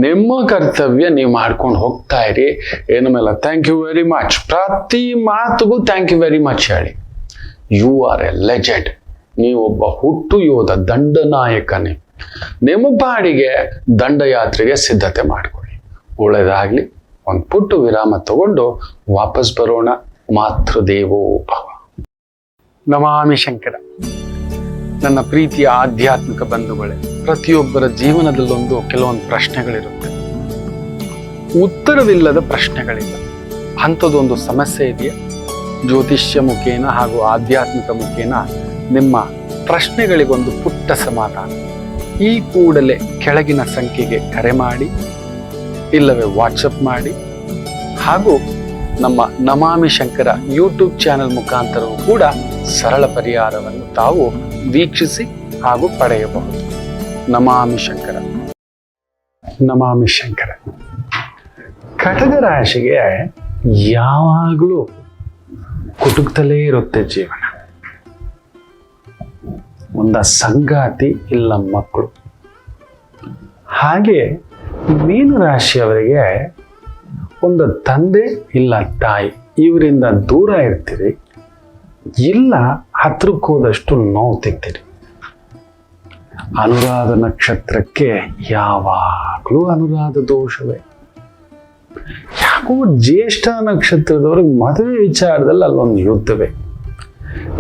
ನಿಮ್ಮ ಕರ್ತವ್ಯ ನೀವು ಮಾಡ್ಕೊಂಡು ಹೋಗ್ತಾ ಇರಿ. ಏನು ಮೇಲೆ ಥ್ಯಾಂಕ್ ಯು ವೆರಿ ಮಚ್, ಪ್ರತಿ ಮಾತುಗೂ ಥ್ಯಾಂಕ್ ಯು ವೆರಿ ಮಚ್ ಹೇಳಿ. You are a legend. ನೀವೊಬ್ಬ ಹುಟ್ಟು ಯೋಧ, ದಂಡನಾಯಕನೇ. ನಿಮ್ಮ ಪಾಡಿಗೆ ದಂಡಯಾತ್ರೆಗೆ ಸಿದ್ಧತೆ ಮಾಡಿಕೊಳ್ಳಿ. ಒಳ್ಳೆಯದಾಗಲಿ. ಒಂದು ಪುಟ್ಟು ವಿರಾಮ ತಗೊಂಡು ವಾಪಸ್ ಬರೋಣ. ಮಾತೃದೇವೋ ಭವ. ನಮಾಮಿ ಶಂಕರ. ನನ್ನ ಪ್ರೀತಿಯ ಆಧ್ಯಾತ್ಮಿಕ ಬಂಧುಗಳೇ, ಪ್ರತಿಯೊಬ್ಬರ ಜೀವನದಲ್ಲೊಂದು ಕೆಲವೊಂದು ಪ್ರಶ್ನೆಗಳಿರುತ್ತೆ, ಉತ್ತರವಿಲ್ಲದ ಪ್ರಶ್ನೆಗಳಿಲ್ಲ. ಅಂಥದ್ದೊಂದು ಸಮಸ್ಯೆ ಇದೆಯಾ? ಜ್ಯೋತಿಷ್ಯ ಮುಖೇನ ಹಾಗೂ ಆಧ್ಯಾತ್ಮಿಕ ಮುಖೇನ ನಿಮ್ಮ ಪ್ರಶ್ನೆಗಳಿಗೊಂದು ಪುಟ್ಟ ಸಮಾಧಾನ. ಈ ಕೂಡಲೇ ಕೆಳಗಿನ ಸಂಖ್ಯೆಗೆ ಕರೆ ಮಾಡಿ, ಇಲ್ಲವೇ ವಾಟ್ಸಪ್ ಮಾಡಿ, ಹಾಗೂ ನಮ್ಮ ನಮಾಮಿ ಶಂಕರ ಯೂಟ್ಯೂಬ್ ಚಾನೆಲ್ ಮುಖಾಂತರವೂ ಕೂಡ ಸರಳ ಪರಿಹಾರವನ್ನು ತಾವು ವೀಕ್ಷಿಸಿ ಹಾಗೂ ಪಡೆಯಬಹುದು. ನಮಾಮಿ ಶಂಕರ. ನಮಾಮಿ ಶಂಕರ. ಕಟಕ ರಾಶಿಗೆ ಯಾವಾಗಲೂ ಕುಟುಕ್ತಲೇ ಇರುತ್ತೆ ಜೀವನ. ಒಂದ ಸಂಗಾತಿ ಇಲ್ಲ ಮಕ್ಕಳು. ಹಾಗೆ ಮೀನ ರಾಶಿಯವರಿಗೆ ಒಂದು ತಂದೆ ಇಲ್ಲ ತಾಯಿ, ಇವರಿಂದ ದೂರ ಇರ್ತೀರಿ, ಇಲ್ಲ ಹತ್ರಕ್ಕೆ ಹೋದಷ್ಟು ನೋವು ತೆಗ್ತೀರಿ. ಅನುರಾಧ ನಕ್ಷತ್ರಕ್ಕೆ ಯಾವಾಗಲೂ ಅನುರಾಧ ದೋಷವೇ. ಯಾಕೋ ಜ್ಯೇಷ್ಠ ನಕ್ಷತ್ರದವ್ರಿಗೆ ಮದುವೆ ವಿಚಾರದಲ್ಲಿ ಅಲ್ಲೊಂದು ಯುದ್ಧವೇ.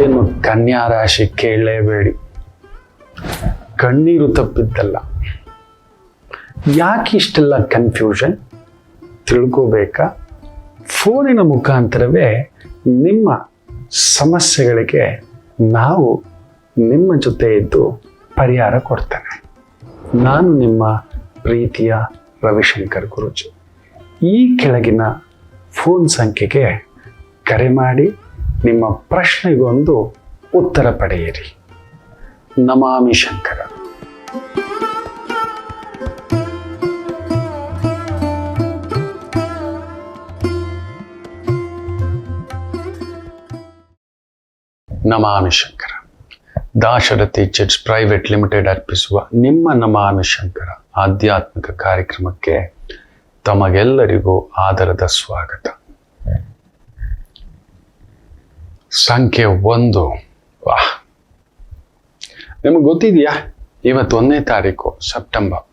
ಇನ್ನು ಕನ್ಯಾ ರಾಶಿ ಕೇಳಲೇಬೇಡಿ, ಕಣ್ಣೀರು ತಪ್ಪಿದ್ದಲ್ಲ. ಯಾಕೆ ಇಷ್ಟೆಲ್ಲ ಕನ್ಫ್ಯೂಷನ್ ತಿಳ್ಕೋಬೇಕಾ? ಫೋನಿನ ಮುಖಾಂತರವೇ ನಿಮ್ಮ ಸಮಸ್ಯೆಗಳಿಗೆ ನಾವು ನಿಮ್ಮ ಜೊತೆ ಇದ್ದು ಪರಿಹಾರ ಕೊಡ್ತೇನೆ. ನಾನು ನಿಮ್ಮ ಪ್ರೀತಿಯ ರವಿಶಂಕರ್ ಗುರೂಜಿ. ಈ ಕೆಳಗಿನ ಫೋನ್ ಸಂಖ್ಯೆಗೆ ಕರೆ ಮಾಡಿ ನಿಮ್ಮ ಪ್ರಶ್ನೆಗೊಂದು ಉತ್ತರ ಪಡೆಯಿರಿ. ನಮಾಮಿ ಶಂಕರ. ನಮಾಮಿ Shankara. Dasharathi chits private limited ಅರ್ಪಿಸುವ ನಿಮ್ಮ ನಮಾಮಿ ಶಂಕರ ಆಧ್ಯಾತ್ಮಿಕ ಕಾರ್ಯಕ್ರಮಕ್ಕೆ ತಮಗೆಲ್ಲರಿಗೂ ಆದರದ ಸ್ವಾಗತ. ಸಂಖ್ಯೆ 1. ವಾಹ್, ನಿಮಗೆ ಗೊತ್ತಿದೆಯಾ, ಇವತ್ತು 1ನೇ ತಾರೀಕು ಸೆಪ್ಟೆಂಬರ್.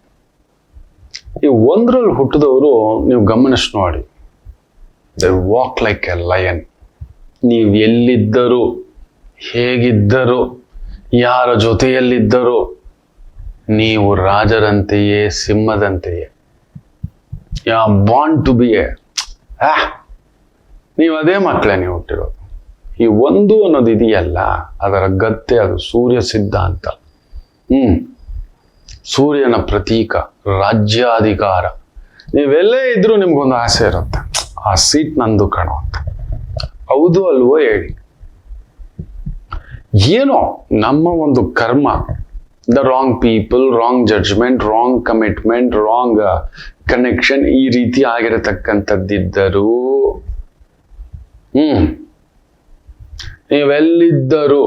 ಈ 1ರಲ್ಲಿ ಹುಟ್ಟಿದವರು ನೀವು ಗಮನಿಸಿ ನೋಡಿ, they walk like A lion. ನೀವು ಎಲ್ಲಿದ್ದರು, ಹೇಗಿದ್ದರು, ಯಾರ ಜೊತೆಯಲ್ಲಿದ್ದರು, ನೀವು ರಾಜರಂತೆಯೇ, ಸಿಂಹದಂತೆಯೇ. ಯಾ ಬಾಂಡ್ ಟು ಬಿ ಎ. ನೀವು ಅದೇ ಮಕ್ಕಳೇ ನೀವು ಹುಟ್ಟಿರೋದು. ಈ 1 ಅನ್ನೋದು ಇದೆಯಲ್ಲ, ಅದರ ಗತ್ತೆ ಅದು ಸೂರ್ಯ ಸಿದ್ಧಾಂತ. ಸೂರ್ಯನ ಪ್ರತೀಕ, ರಾಜ್ಯಾಧಿಕಾರ. ನೀವೆಲ್ಲೇ ಇದ್ರೂ ನಿಮ್ಗೊಂದು ಆಸೆ ಇರುತ್ತೆ, ಆ ಸೀಟ್ ನಂದು ಕಣೋ ಅಂತ. ಹೌದು ಅಲ್ವೋ ಹೇಳಿ? ಏನೋ ನಮ್ಮ ಒಂದು ಕರ್ಮ, the wrong people, wrong judgement, wrong commitment, wrong connection, ಈ ರೀತಿ ಆಗಿರತಕ್ಕಂಥದ್ದಿದ್ದರು. ನೀವೆಲ್ಲಿದ್ದರು,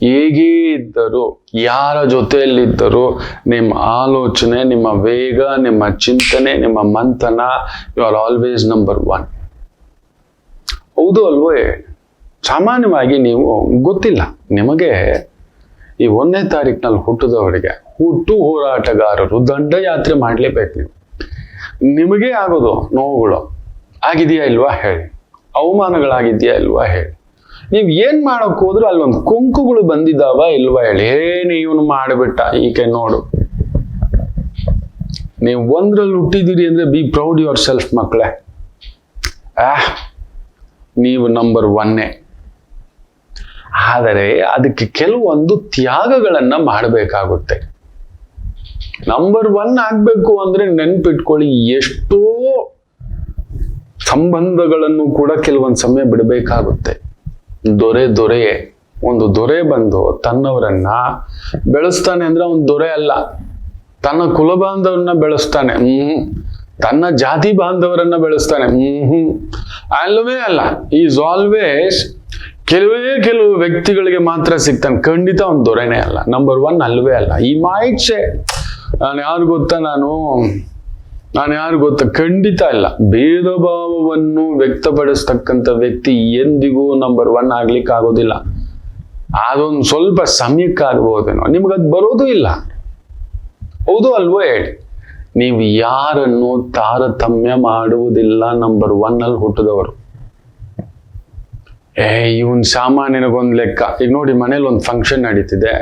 ಹೇಗೇ ಇದ್ದರು, ಯಾರ ಜೊತೆಯಲ್ಲಿದ್ದರು, ನಿಮ್ಮ ಆಲೋಚನೆ, ನಿಮ್ಮ ವೇಗ, ನಿಮ್ಮ ಚಿಂತನೆ, ನಿಮ್ಮ ಮಂಥನ, ಯು ಆರ್ ಆಲ್ವೇಸ್ ನಂಬರ್ 1. ಹೌದು ಅಲ್ವೋ? ಸಾಮಾನ್ಯವಾಗಿ ನೀವು ಗೊತ್ತಿಲ್ಲ, ನಿಮಗೆ ಈ 1ನೇ ತಾರೀಕಿನಲ್ಲಿ ಹುಟ್ಟಿದವರಿಗೆ ಹುಟ್ಟು ಹೋರಾಟಗಾರರು ದಂಡಯಾತ್ರೆ ಮಾಡಲೇಬೇಕು. ನಿಮಗೆ ಆಗೋದು ನೋವುಗಳು ಆಗಿದೆಯಾ ಇಲ್ವಾ ಹೇಳಿ, ಅವಮಾನಗಳಾಗಿದೆಯಾ ಇಲ್ವಾ ಹೇಳಿ. ನೀವು ಏನ್ ಮಾಡಕ್ ಹೋದ್ರು ಅಲ್ಲೊಂದು ಕೊಂಕುಗಳು ಬಂದಿದ್ದಾವ ಇಲ್ವಾ ಹೇಳಿ. ಇವನು ಮಾಡಿಬಿಟ್ಟ, ಈಕೆ ನೋಡು. ನೀವು 1ರಲ್ಲಿ ಹುಟ್ಟಿದ್ದೀರಿ ಅಂದ್ರೆ ಬಿ ಪ್ರೌಡ್ ಯುವರ್ ಸೆಲ್ಫ್ ಮಕ್ಕಳೇ. ನೀವು ನಂಬರ್ 1. ಆದರೆ ಅದಕ್ಕೆ ಕೆಲವೊಂದು ತ್ಯಾಗಗಳನ್ನ ಮಾಡಬೇಕಾಗುತ್ತೆ. ನಂಬರ್ 1 ಆಗ್ಬೇಕು ಅಂದ್ರೆ ನೆನ್ಪಿಟ್ಕೊಳ್ಳಿ, ಎಷ್ಟೋ ಸಂಬಂಧಗಳನ್ನು ಕೂಡ ಕೆಲವೊಂದು ಸಮಯ ಬಿಡಬೇಕಾಗುತ್ತೆ. ದೊರೆಯೇ ಒಂದು ದೊರೆ ಬಂದು ತನ್ನವರನ್ನ ಬೆಳೆಸ್ತಾನೆ ಅಂದ್ರೆ ಅವನು ದೊರೆ ಅಲ್ಲ, ತನ್ನ ಕುಲ ಬಾಂಧವರನ್ನ ಬೆಳೆಸ್ತಾನೆ. ತನ್ನ ಜಾತಿ ಬಾಂಧವರನ್ನ ಬೆಳೆಸ್ತಾನೆ. ಅಲ್ಲವೇ ಅಲ್ಲ. ಈಸ್ ಆಲ್ವೇಸ್ ಕೆಲವು ವ್ಯಕ್ತಿಗಳಿಗೆ ಮಾತ್ರ ಸಿಗ್ತಾನೆ, ಖಂಡಿತ ಅವನು ದೊರೆನೇ ಅಲ್ಲ, ನಂಬರ್ 1 ಅಲ್ವೇ ಅಲ್ಲ. ಈ ಮಾಹಿತಿ ನಾನು ಯಾರು ಗೊತ್ತಾ, ಖಂಡಿತ ಇಲ್ಲ. ಭೇದ ಭಾವವನ್ನು ವ್ಯಕ್ತಪಡಿಸ್ತಕ್ಕಂಥ ವ್ಯಕ್ತಿ ಎಂದಿಗೂ ನಂಬರ್ 1 ಆಗ್ಲಿಕ್ಕೆ ಆಗೋದಿಲ್ಲ. ಅದೊಂದು ಸ್ವಲ್ಪ ಸಮಯಕ್ಕಾಗಬಹುದೇನೋ, ನಿಮ್ಗದು ಬರೋದು ಇಲ್ಲ. ಹೌದು ಅಲ್ವೋ ಹೇಳಿ? ನೀವು ಯಾರನ್ನು ತಾರತಮ್ಯ ಮಾಡುವುದಿಲ್ಲ ನಂಬರ್ 1ನಲ್ಲಿ ಹುಟ್ಟಿದವರು. ಇವನ್ ಸಾಮಾನ್ಯನಿಗೊಂದು ಲೆಕ್ಕ. ಈಗ ನೋಡಿ, ಮನೇಲಿ ಒಂದು ಫಂಕ್ಷನ್ ನಡೀತಿದೆ,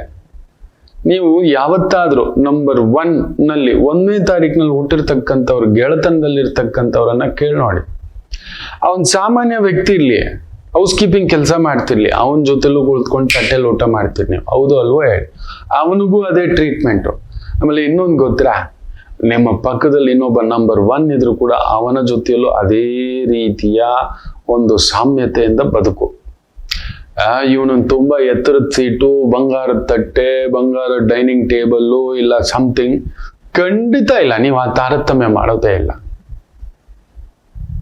ನೀವು ಯಾವತ್ತಾದ್ರೂ ನಂಬರ್ 1ನಲ್ಲಿ 1ನೇ ತಾರೀಕಿನಲ್ಲಿ ಹುಟ್ಟಿರ್ತಕ್ಕಂಥವ್ರು, ಗೆಳತನದಲ್ಲಿರ್ತಕ್ಕಂಥವ್ರನ್ನ ಕೇಳಿ ನೋಡಿ. ಅವನ್ ಸಾಮಾನ್ಯ ವ್ಯಕ್ತಿ ಇರ್ಲಿ, ಹೌಸ್ ಕೀಪಿಂಗ್ ಕೆಲಸ ಮಾಡ್ತಿರ್ಲಿ, ಅವನ ಜೊತೆಲೂ ಕುಳಿತ್ಕೊಂಡು ತಟ್ಟೆಲಿ ಊಟ ಮಾಡ್ತೀರಿ ನೀವು. ಹೌದು ಅಲ್ವೋ ಹೇಳಿ? ಅವನಿಗೂ ಅದೇ ಟ್ರೀಟ್ಮೆಂಟು. ಆಮೇಲೆ ಇನ್ನೊಂದು ಗೊತ್ತಾ, ನಿಮ್ಮ ಪಕ್ಕದಲ್ಲಿ ಇನ್ನೊಬ್ಬ ನಂಬರ್ 1 ಇದ್ರು ಕೂಡ ಅವನ ಜೊತೆಯಲ್ಲೂ ಅದೇ ರೀತಿಯ ಒಂದು ಸಾಮ್ಯತೆಯಿಂದ ಬದುಕು. ಇವನೊಂದು ತುಂಬಾ ಎತ್ತರದ ಸೀಟು, ಬಂಗಾರದ ತಟ್ಟೆ, ಬಂಗಾರದ ಡೈನಿಂಗ್ ಟೇಬಲ್ಲು, ಇಲ್ಲ ಸಮಥಿಂಗ್, ಖಂಡಿತ ಇಲ್ಲ. ನೀವು ಆ ತಾರತಮ್ಯ ಮಾಡೋದೇ ಇಲ್ಲ.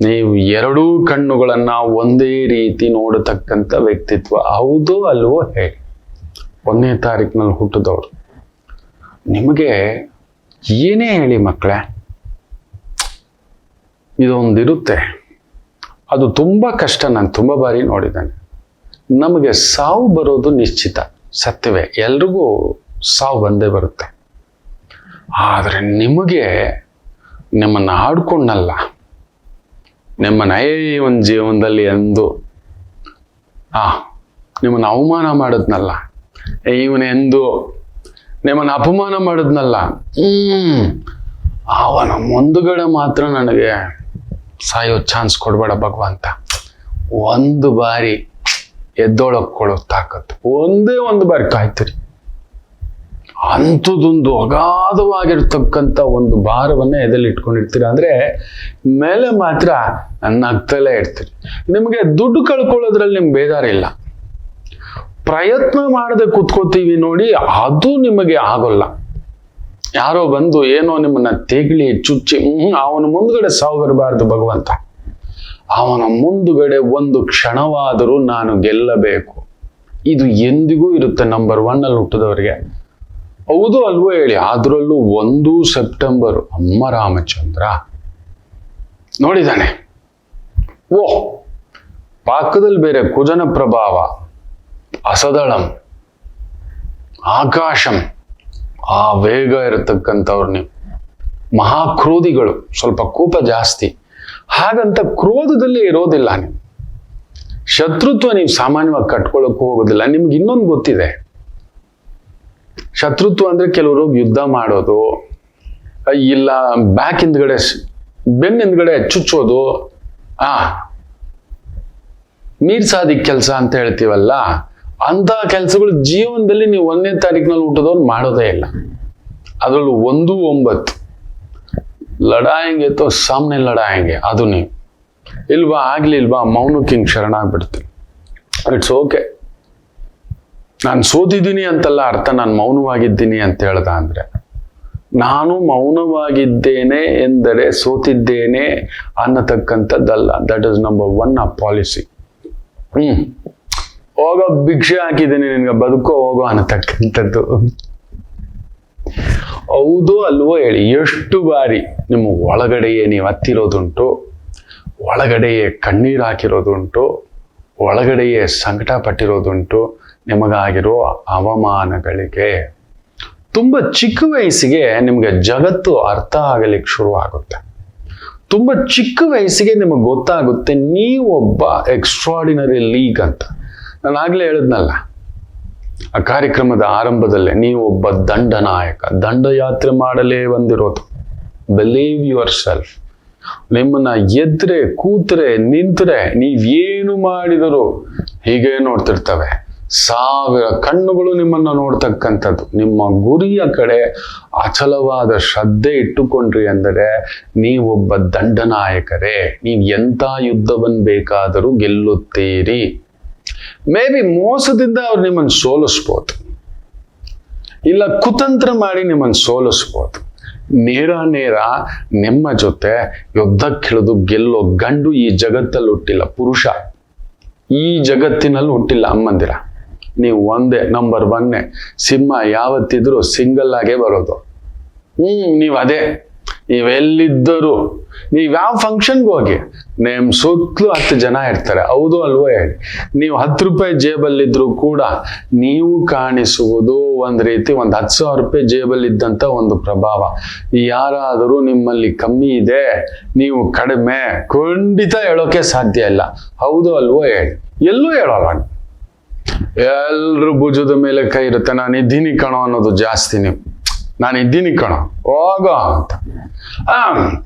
ನೀವು ಎರಡೂ ಕಣ್ಣುಗಳನ್ನ ಒಂದೇ ರೀತಿ ನೋಡತಕ್ಕಂಥ ವ್ಯಕ್ತಿತ್ವ. ಹೌದು ಅಲ್ವೋ ಹೇಳಿ? 1ನೇ ತಾರೀಕಿನಲ್ಲಿ ಹುಟ್ಟಿದವರು ನಿಮಗೆ ಏನೇ ಹೇಳಿ ಮಕ್ಕಳೇ, ಇದೊಂದಿರುತ್ತೆ, ಅದು ತುಂಬಾ ಕಷ್ಟ. ನಾನು ತುಂಬಾ ಬಾರಿ ನೋಡಿದ್ದೇನೆ. ನಮಗೆ ಸಾವು ಬರೋದು ನಿಶ್ಚಿತ, ಸತ್ಯವೇ, ಎಲ್ರಿಗೂ ಸಾವು ಬಂದೇ ಬರುತ್ತೆ. ಆದರೆ ನಿಮಗೆ ನಿಮ್ಮನ್ನು ಆಡ್ಕೊಂಡಲ್ಲ, ನಿಮ್ಮನ್ನ ಒಂದು ಜೀವನದಲ್ಲಿ ಎಂದು ನಿಮ್ಮನ್ನು ಅವಮಾನ ಮಾಡಿದ್ನಲ್ಲ, ಇವನೆಂದು ನಿಮ್ಮನ್ನು ಅಪಮಾನ ಮಾಡಿದ್ನಲ್ಲ, ಅವನ ಮುಂದುಗಡೆ ಮಾತ್ರ ನನಗೆ ಸಾಯೋ ಚಾನ್ಸ್ ಕೊಡ್ಬೇಡ ಭಗವಂತ. ಒಂದು ಬಾರಿ ಎದ್ದೊಳಕ್ಕೊಳ್ಳೋ ತಾಕತ್ತು, ಒಂದೇ ಒಂದು ಬಾರಿ ಕಾಯ್ತೀರಿ. ಅಂಥದ್ದೊಂದು ಅಗಾಧವಾಗಿರ್ತಕ್ಕಂಥ ಒಂದು ಭಾರವನ್ನ ಎದೆಲ್ಲಿ ಇಟ್ಕೊಂಡಿರ್ತೀರ ಅಂದ್ರೆ ಮೇಲೆ ಮಾತ್ರ ನಗ್ತಲೇ ಇರ್ತೀರಿ. ನಿಮಗೆ ದುಡ್ಡು ಕಳ್ಕೊಳ್ಳೋದ್ರಲ್ಲಿ ನಿಮ್ಗೆ ಬೇಜಾರಿಲ್ಲ. ಪ್ರಯತ್ನ ಮಾಡದೆ ಕೂತ್ಕೋತೀವಿ ನೋಡಿ, ಅದು ನಿಮಗೆ ಆಗೋಲ್ಲ. ಯಾರೋ ಬಂದು ಏನೋ ನಿಮ್ಮನ್ನ ತೆಗಳಿ ಚುಚ್ಚಿ, ಅವನ ಮುಂದ್ಗಡೆ ಸಾವು ಬರಬಾರ್ದು ಭಗವಂತ. ಅವನ ಮುಂದುಗಡೆ ಒಂದು ಕ್ಷಣವಾದರೂ ನಾನು ಗೆಲ್ಲಬೇಕು. ಇದು ಎಂದಿಗೂ ಇರುತ್ತೆ ನಂಬರ್ 1 ಅಲ್ಲಿ ಹುಟ್ಟಿದವರಿಗೆ. ಹೌದು ಅಲ್ವೋ ಹೇಳಿ. ಅದರಲ್ಲೂ 1 ಸೆಪ್ಟೆಂಬರ್ ಅಮ್ಮ ರಾಮಚಂದ್ರ ನೋಡಿದ್ದಾನೆ. ಓ, ಪಾಕದಲ್ಲಿ ಬೇರೆ ಕುಜನ ಪ್ರಭಾವ, ಅಸದಳಂ, ಆಕಾಶಂ, ಆ ವೇಗ ಇರತಕ್ಕಂಥವ್ರು ನೀವು. ಮಹಾಕ್ರೋಧಿಗಳು, ಸ್ವಲ್ಪ ಕೋಪ ಜಾಸ್ತಿ. ಹಾಗಂತ ಕ್ರೋಧದಲ್ಲಿ ಇರೋದಿಲ್ಲ ನೀವು. ಶತ್ರುತ್ವ ನೀವು ಸಾಮಾನ್ಯವಾಗಿ ಕಟ್ಕೊಳ್ಳೋಕ್ಕೂ ಹೋಗೋದಿಲ್ಲ. ನಿಮ್ಗೆ ಇನ್ನೊಂದು ಗೊತ್ತಿದೆ, ಶತ್ರುತ್ವ ಅಂದ್ರೆ ಕೆಲವರು ಯುದ್ಧ ಮಾಡೋದು, ಇಲ್ಲ ಬ್ಯಾಕ್ ಹಿಂದ್ಗಡೆ ಬೆನ್ನ ಹಿಂದ್ಗಡೆ ಚುಚ್ಚೋದು, ಮೀರ್ ಸಾದಿಕ್ ಕೆಲಸ ಅಂತ ಹೇಳ್ತೀವಲ್ಲ, ಅಂತ ಕೆಲಸಗಳು ಜೀವನದಲ್ಲಿ ನೀವು 1ನೇ ತಾರೀಕಿನಲ್ಲಿ ಹುಟ್ಟದವ್ರು ಮಾಡೋದೇ ಇಲ್ಲ. ಅದರಲ್ಲೂ 1-9 ಲಡಾಯಂಗೆ ತೋ ಸಾಮ್ನೆ ಲಡಾಯಂಗೆ, ಅದು ನೀವು ಇಲ್ವಾ, ಆಗ್ಲಿಲ್ವಾ, ಮೌನಕ್ಕೆ ಹಿಂಗೆ ಶರಣಾಗ್ಬಿಡ್ತೀನಿ. It's okay. ನಾನು ಸೋತಿದ್ದೀನಿ ಅಂತಲ್ಲ ಅರ್ಥ, ನಾನು ಮೌನವಾಗಿದ್ದೀನಿ ಅಂತ ಹೇಳ್ದ ಅಂದ್ರೆ, ನಾನು ಮೌನವಾಗಿದ್ದೇನೆ ಎಂದರೆ ಸೋತಿದ್ದೇನೆ ಅನ್ನತಕ್ಕಂಥದ್ದಲ್ಲ. ದಟ್ ಇಸ್ ನಂಬರ್ 1 ಆ ಪಾಲಿಸಿ. ಹೋಗೋ ಭಿಕ್ಷೆ ಹಾಕಿದ್ದೀನಿ ನಿನ್ಗೆ, ಬದುಕೋ ಹೋಗೋ ಅನ್ನತಕ್ಕಂಥದ್ದು. ಹೌದು ಅಲ್ವೋ ಹೇಳಿ. ಎಷ್ಟು ಬಾರಿ ನಿಮ್ಮ ಒಳಗಡೆಯೇ ನೀವು ಹತ್ತಿರೋದುಂಟು, ಒಳಗಡೆಯೇ ಕಣ್ಣೀರು ಹಾಕಿರೋದುಂಟು, ಒಳಗಡೆಯೇ ಸಂಕಟ ಪಟ್ಟಿರೋದುಂಟು ನಿಮಗಾಗಿರೋ ಅವಮಾನಗಳಿಗೆ. ತುಂಬ ಚಿಕ್ಕ ವಯಸ್ಸಿಗೆ ನಿಮಗೆ ಜಗತ್ತು ಅರ್ಥ ಆಗಲಿಕ್ಕೆ ಶುರು ಆಗುತ್ತೆ. ತುಂಬ ಚಿಕ್ಕ ವಯಸ್ಸಿಗೆ ನಿಮಗೆ ಗೊತ್ತಾಗುತ್ತೆ ನೀವೊಬ್ಬ ಎಕ್ಸ್ಟ್ರಾಡಿನರಿ ಲೀಗ್ ಅಂತ. ನಾನು ಆಗ್ಲೇ ಹೇಳಿದ್ನಲ್ಲ ಆ ಕಾರ್ಯಕ್ರಮದ ಆರಂಭದಲ್ಲೇ, ನೀವೊಬ್ಬ ದಂಡನಾಯಕ, ದಂಡಯಾತ್ರೆ ಮಾಡಲೇ ಬಂದಿರೋದು. Believe your self. ನಿಮ್ಮನ್ನ ಎದ್ರೆ ಕೂತ್ರೆ ನಿಂತ್ರೆ ನೀವೇನು ಮಾಡಿದರೂ ಹೀಗೆ ನೋಡ್ತಿರ್ತವೆ. 1000 ಕಣ್ಣುಗಳು ನಿಮ್ಮನ್ನ ನೋಡ್ತಕ್ಕಂಥದ್ದು. ನಿಮ್ಮ ಗುರಿಯ ಕಡೆ ಅಚಲವಾದ ಶ್ರದ್ಧೆ ಇಟ್ಟುಕೊಂಡ್ರಿ ಅಂದರೆ ನೀವೊಬ್ಬ ದಂಡನಾಯಕರೇ. ನೀವು ಎಂಥ ಯುದ್ಧವನ್ನು ಬೇಕಾದರೂ ಗೆಲ್ಲುತ್ತೀರಿ. ಮೇ ಬಿ ಮೋಸದಿಂದ ಅವ್ರು ನಿಮ್ಮನ್ನು ಸೋಲಿಸ್ಬೋದು, ಇಲ್ಲ ಕುತಂತ್ರ ಮಾಡಿ ನಿಮ್ಮನ್ನು ಸೋಲಿಸ್ಬೋದು. ನೇರ ನಿಮ್ಮ ಜೊತೆ ಯುದ್ಧಕ್ಕಿಳಿದು ಗೆಲ್ಲೋ ಗಂಡು ಈ ಜಗತ್ತಲ್ಲಿ ಹುಟ್ಟಿಲ್ಲ. ಪುರುಷ ಈ ಜಗತ್ತಿನಲ್ಲಿ ಹುಟ್ಟಿಲ್ಲ. ಅಮ್ಮಂದಿರ, ನೀವು ಒಂದೇ, ನಂಬರ್ 1. ಸಿಂಹ ಯಾವತ್ತಿದ್ರು ಸಿಂಗಲ್ ಆಗೇ ಬರೋದು. ನೀವು ಅದೇ. ನೀವೆಲ್ಲಿದ್ದರೂ, ನೀವು ಯಾವ ಫಂಕ್ಷನ್ಗೆ ಹೋಗಿ ನಿಮ್ಮ ಸುತ್ತಲೂ 10 ಜನ ಇರ್ತಾರೆ. ಹೌದು ಅಲ್ವೋ ಹೇಳಿ. ನೀವು 10 ರೂಪಾಯಿ ಜೇಬಲ್ಲಿದ್ರು ಕೂಡ ನೀವು ಕಾಣಿಸುವುದು ಒಂದು ರೀತಿ, ಒಂದು 10,000 ರೂಪಾಯಿ ಜೇಬಲ್ಲಿದ್ದಂಥ ಒಂದು ಪ್ರಭಾವ. ಯಾರಾದರೂ ನಿಮ್ಮಲ್ಲಿ ಕಮ್ಮಿ ಇದೆ, ನೀವು ಕಡಿಮೆ, ಖಂಡಿತ ಹೇಳೋಕೆ ಸಾಧ್ಯ ಇಲ್ಲ. ಹೌದು ಅಲ್ವೋ ಹೇಳಿ. ಎಲ್ಲೂ ಹೇಳೋಲ್ಲ. ಎಲ್ರು ಭುಜದ ಮೇಲೆ ಕೈ ಇರುತ್ತೆ. ನಾನು ಇದ್ದೀನಿ ಕಣೋ ಅನ್ನೋದು ಜಾಸ್ತಿ. ನೀವು ನಾನು ಇದ್ದೀನಿ ಕಣೋ ಹೋಗೋ ಅಂತ.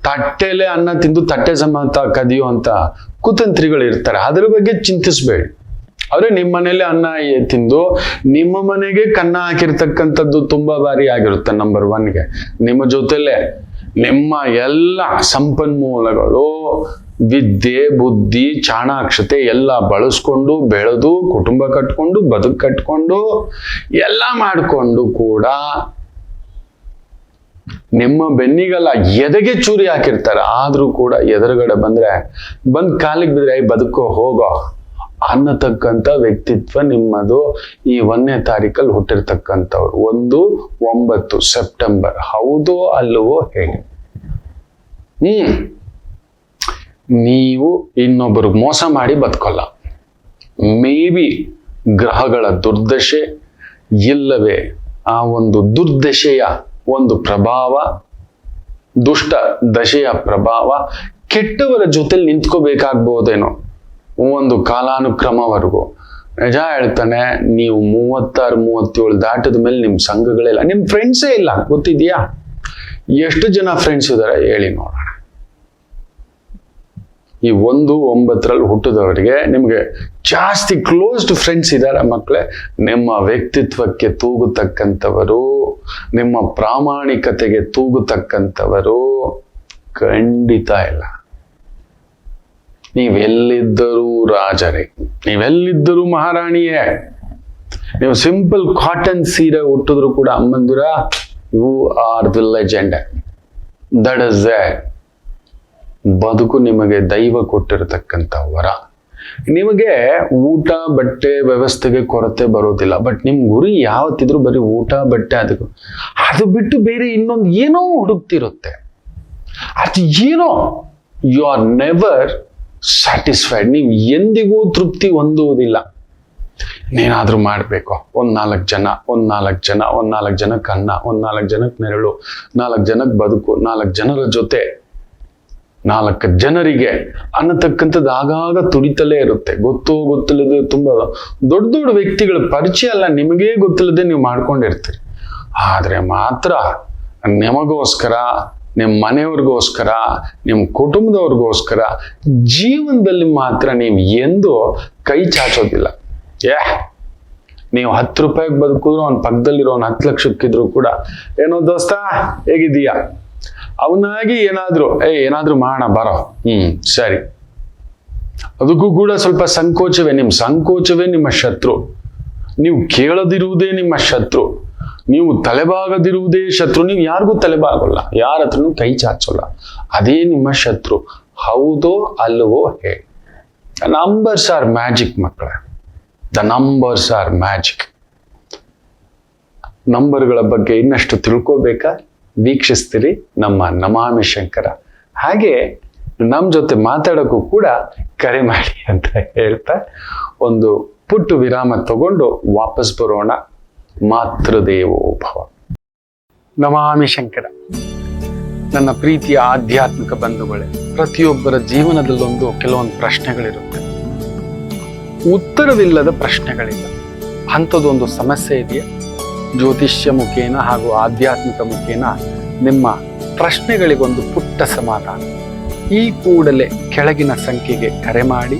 ತಟ್ಟೆಲೆ ಅನ್ನ ತಿಂದು ತಟ್ಟೆ ಸಮೇತ ಕದಿಯೋ ಅಂತ ಕುತಂತ್ರಿಗಳು ಇರ್ತಾರೆ. ಅದ್ರ ಬಗ್ಗೆ ಚಿಂತಿಸ್ಬೇಡಿ. ಅವ್ರೆ ನಿಮ್ಮ ಮನೇಲಿ ಅನ್ನ ತಿಂದು ನಿಮ್ಮ ಮನೆಗೆ ಕನ್ನ ಹಾಕಿರ್ತಕ್ಕಂಥದ್ದು ತುಂಬಾ ಬಾರಿ ಆಗಿರುತ್ತೆ. ನಂಬರ್ 1ಗೆ ನಿಮ್ಮ ಜೊತೆಲೆ ನಿಮ್ಮ ಎಲ್ಲ ಸಂಪನ್ಮೂಲಗಳು, ವಿದ್ಯೆ, ಬುದ್ಧಿ, ಚಾಣಾಕ್ಷತೆ ಎಲ್ಲ ಬಳಸ್ಕೊಂಡು ಬೆಳೆದು ಕುಟುಂಬ ಕಟ್ಕೊಂಡು ಬದುಕು ಕಟ್ಕೊಂಡು ಎಲ್ಲ ಮಾಡಿಕೊಂಡು ಕೂಡ ನಿಮ್ಮ ಬೆನ್ನಿಗೆಲ್ಲ ಎದೆಗೆ ಚೂರಿ ಹಾಕಿರ್ತಾರೆ. ಆದ್ರೂ ಕೂಡ ಎದುರುಗಡೆ ಬಂದ್ ಕಾಲಿಗೆ ಬಿದ್ರೆ ಬದುಕೋ ಹೋಗೋ ಅನ್ನತಕ್ಕಂಥ ವ್ಯಕ್ತಿತ್ವ ನಿಮ್ಮದು. ಈ 1ನೇ ತಾರೀಕಲ್ಲಿ ಹುಟ್ಟಿರ್ತಕ್ಕಂಥವ್ರು 1-9 ಸೆಪ್ಟೆಂಬರ್. ಹೌದೋ ಅಲ್ಲವೋ ಹೇಳಿ. ನೀವು ಇನ್ನೊಬ್ಬರಿಗೆ ಮೋಸ ಮಾಡಿ ಬದುಕೋಲ್ಲ. ಮೇ ಬಿ ಗ್ರಹಗಳ ದುರ್ದಶೆ, ಇಲ್ಲವೇ ಆ ಒಂದು ದುರ್ದಶೆಯ ಒಂದು ಪ್ರಭಾವ, ದುಷ್ಟ ದಶೆಯ ಪ್ರಭಾವ ಕೆಟ್ಟವರ ಜೊತೆಲಿ ನಿಂತ್ಕೋಬೇಕಾಗ್ಬೋದೇನೋ ಒಂದು ಕಾಲಾನುಕ್ರಮವರೆಗೂ. ನಿಜ ಹೇಳ್ತಾನೆ, ನೀವು 36-37 ದಾಟದ ಮೇಲೆ ನಿಮ್ಮ ಸಂಘಗಳಿಲ್ಲ, ನಿಮ್ಮ ಫ್ರೆಂಡ್ಸೇ ಇಲ್ಲ. ಗೊತ್ತಿದೆಯಾ? ಎಷ್ಟು ಜನ ಫ್ರೆಂಡ್ಸ್ ಇದ್ದಾರೆ ಹೇಳಿ ನೋಡೋಣ. ಈ 1-9ರಲ್ಲಿ ಹುಟ್ಟಿದವರಿಗೆ ನಿಮಗೆ ಜಾಸ್ತಿ ಕ್ಲೋಸ್ಡ್ ಫ್ರೆಂಡ್ಸ್ ಇದ್ದಾರೆ ಮಕ್ಕಳೇ. ನಿಮ್ಮ ವ್ಯಕ್ತಿತ್ವಕ್ಕೆ ತೂಗುತಕ್ಕಂಥವರು, ನಿಮ್ಮ ಪ್ರಾಮಾಣಿಕತೆಗೆ ತೂಗುತಕ್ಕಂಥವರು ಖಂಡಿತ ಇಲ್ಲ. ನೀವೆಲ್ಲಿದ್ದರೂ ರಾಜರೇ, ನೀವೆಲ್ಲಿದ್ದರೂ ಮಹಾರಾಣಿಯೇ. ನೀವು ಸಿಂಪಲ್ ಕಾಟನ್ ಸೀರೆ ಹುಟ್ಟಿದ್ರು ಕೂಡ ಅಮ್ಮಂದಿರ, you are the legend. That is ಬದುಕು ನಿಮಗೆ ದೈವ ಕೊಟ್ಟಿರತಕ್ಕಂಥ ವರ. ನಿಮಗೆ ಊಟ ಬಟ್ಟೆ ವ್ಯವಸ್ಥೆಗೆ ಕೊರತೆ ಬರೋದಿಲ್ಲ. ಬಟ್ ನಿಮ್ ಗುರಿ ಯಾವತ್ತಿದ್ರು ಬರೀ ಊಟ ಬಟ್ಟೆ ಅದು ಬಿಟ್ಟು ಬೇರೆ ಇನ್ನೊಂದು ಏನೋ ಹುಡುಕ್ತಿರುತ್ತೆ. ಅದು ಏನೋ ಯು ಆರ್ ನೆವರ್ ಸ್ಯಾಟಿಸ್ಫೈಡ್. ನೀವು ಎಂದಿಗೂ ತೃಪ್ತಿ ಹೊಂದುವುದಿಲ್ಲ. ಏನಾದ್ರೂ ಮಾಡಬೇಕು, ಒಂದ್ ನಾಲ್ಕು ಜನಕ್ಕೆ ಅನ್ನ, ಒಂದ್ 4 ಜನಕ್ಕೆ ನೆರಳು, 4 ಜನಕ್ಕೆ ಬದುಕು, 4 ಜನರ ಜೊತೆ, 4 ಜನರಿಗೆ ಅನ್ನತಕ್ಕಂಥದ್ದು ಆಗಾಗ ತುಡಿತಲೇ ಇರುತ್ತೆ. ಗೊತ್ತಿಲ್ಲದೆ ತುಂಬಾ ದೊಡ್ಡ ದೊಡ್ಡ ವ್ಯಕ್ತಿಗಳ ಪರಿಚಯ ಅಲ್ಲ, ನಿಮಗೇ ಗೊತ್ತಿಲ್ಲದೆ ನೀವು ಮಾಡ್ಕೊಂಡಿರ್ತೀರಿ. ಆದ್ರೆ ಮಾತ್ರ ನಿಮಗೋಸ್ಕರ, ನಿಮ್ಮ ಮನೆಯವ್ರಿಗೋಸ್ಕರ, ನಿಮ್ಮ ಕುಟುಂಬದವ್ರಿಗೋಸ್ಕರ ಜೀವನದಲ್ಲಿ ಮಾತ್ರ ನೀವು ಎಂದೂ ಕೈ ಚಾಚೋದಿಲ್ಲ. ನೀವು 10 ರೂಪಾಯಿಗೆ ಬದುಕಿದ್ರು ಅವ್ನ ಪಕ್ಕದಲ್ಲಿರೋ 10 ಲಕ್ಷಕ್ಕಿದ್ರು ಕೂಡ ಏನೋ ದೋಸ್ತ ಹೇಗಿದ್ದೀಯಾ, ಅವನಾಗಿ ಏನಾದ್ರೂ ಮಾಡೋಣ ಬರೋ, ಸರಿ. ಅದಕ್ಕೂ ಕೂಡ ಸ್ವಲ್ಪ ಸಂಕೋಚವೇ. ನಿಮ್ಮ ಸಂಕೋಚವೇ ನಿಮ್ಮ ಶತ್ರು. ನೀವು ಕೇಳದಿರುವುದೇ ನಿಮ್ಮ ಶತ್ರು. ನೀವು ತಲೆಬಾಗದಿರುವುದೇ ಶತ್ರು. ನೀವು ಯಾರಿಗೂ ತಲೆಬಾಗಲ್ಲ, ಯಾರ ಹತ್ರನೂ ಕೈ ಚಾಚೋಲ್ಲ. ಅದೇ ನಿಮ್ಮ ಶತ್ರು. ಹೌದೋ ಅಲ್ಲವೋ ಹೇಳಿ. ನಂಬರ್ಸ್ ಆರ್ ಮ್ಯಾಜಿಕ್ ಮಕ್ಕಳೇ. The numbers are magic. ನಂಬರ್ಗಳ ಬಗ್ಗೆ ಇನ್ನಷ್ಟು ತಿಳ್ಕೋಬೇಕಾ? ವೀಕ್ಷಿಸ್ತೀರಿ ನಮ್ಮ ನಮಾಮಿ ಶಂಕರ. ಹಾಗೆ ನಮ್ಮ ಜೊತೆ ಮಾತಾಡೋಕ್ಕೂ ಕೂಡ ಕರೆ ಮಾಡಿ ಅಂತ ಹೇಳ್ತಾ ಒಂದು ಪುಟ್ಟ ವಿರಾಮ ತಗೊಂಡು ವಾಪಸ್ ಬರೋಣ. ಮಾತೃದೇವೋ ಭವ. ನಮಾಮಿ ಶಂಕರ. ನನ್ನ ಪ್ರೀತಿಯ ಆಧ್ಯಾತ್ಮಿಕ ಬಂಧುಗಳೇ, ಪ್ರತಿಯೊಬ್ಬರ ಜೀವನದಲ್ಲೊಂದು ಕೆಲವೊಂದು ಪ್ರಶ್ನೆಗಳಿರುತ್ತೆ. ಉತ್ತರವಿಲ್ಲದ ಪ್ರಶ್ನೆಗಳಿಲ್ಲ. ಅಂಥದ್ದೊಂದು ಸಮಸ್ಯೆ ಇದೆಯಾ? ಜ್ಯೋತಿಷ್ಯ ಮುಖೇನ ಹಾಗೂ ಆಧ್ಯಾತ್ಮಿಕ ಮುಖೇನ ನಿಮ್ಮ ಪ್ರಶ್ನೆಗಳಿಗೊಂದು ಪುಟ್ಟ ಸಮಾಧಾನ. ಈ ಕೂಡಲೇ ಕೆಳಗಿನ ಸಂಖ್ಯೆಗೆ ಕರೆ ಮಾಡಿ,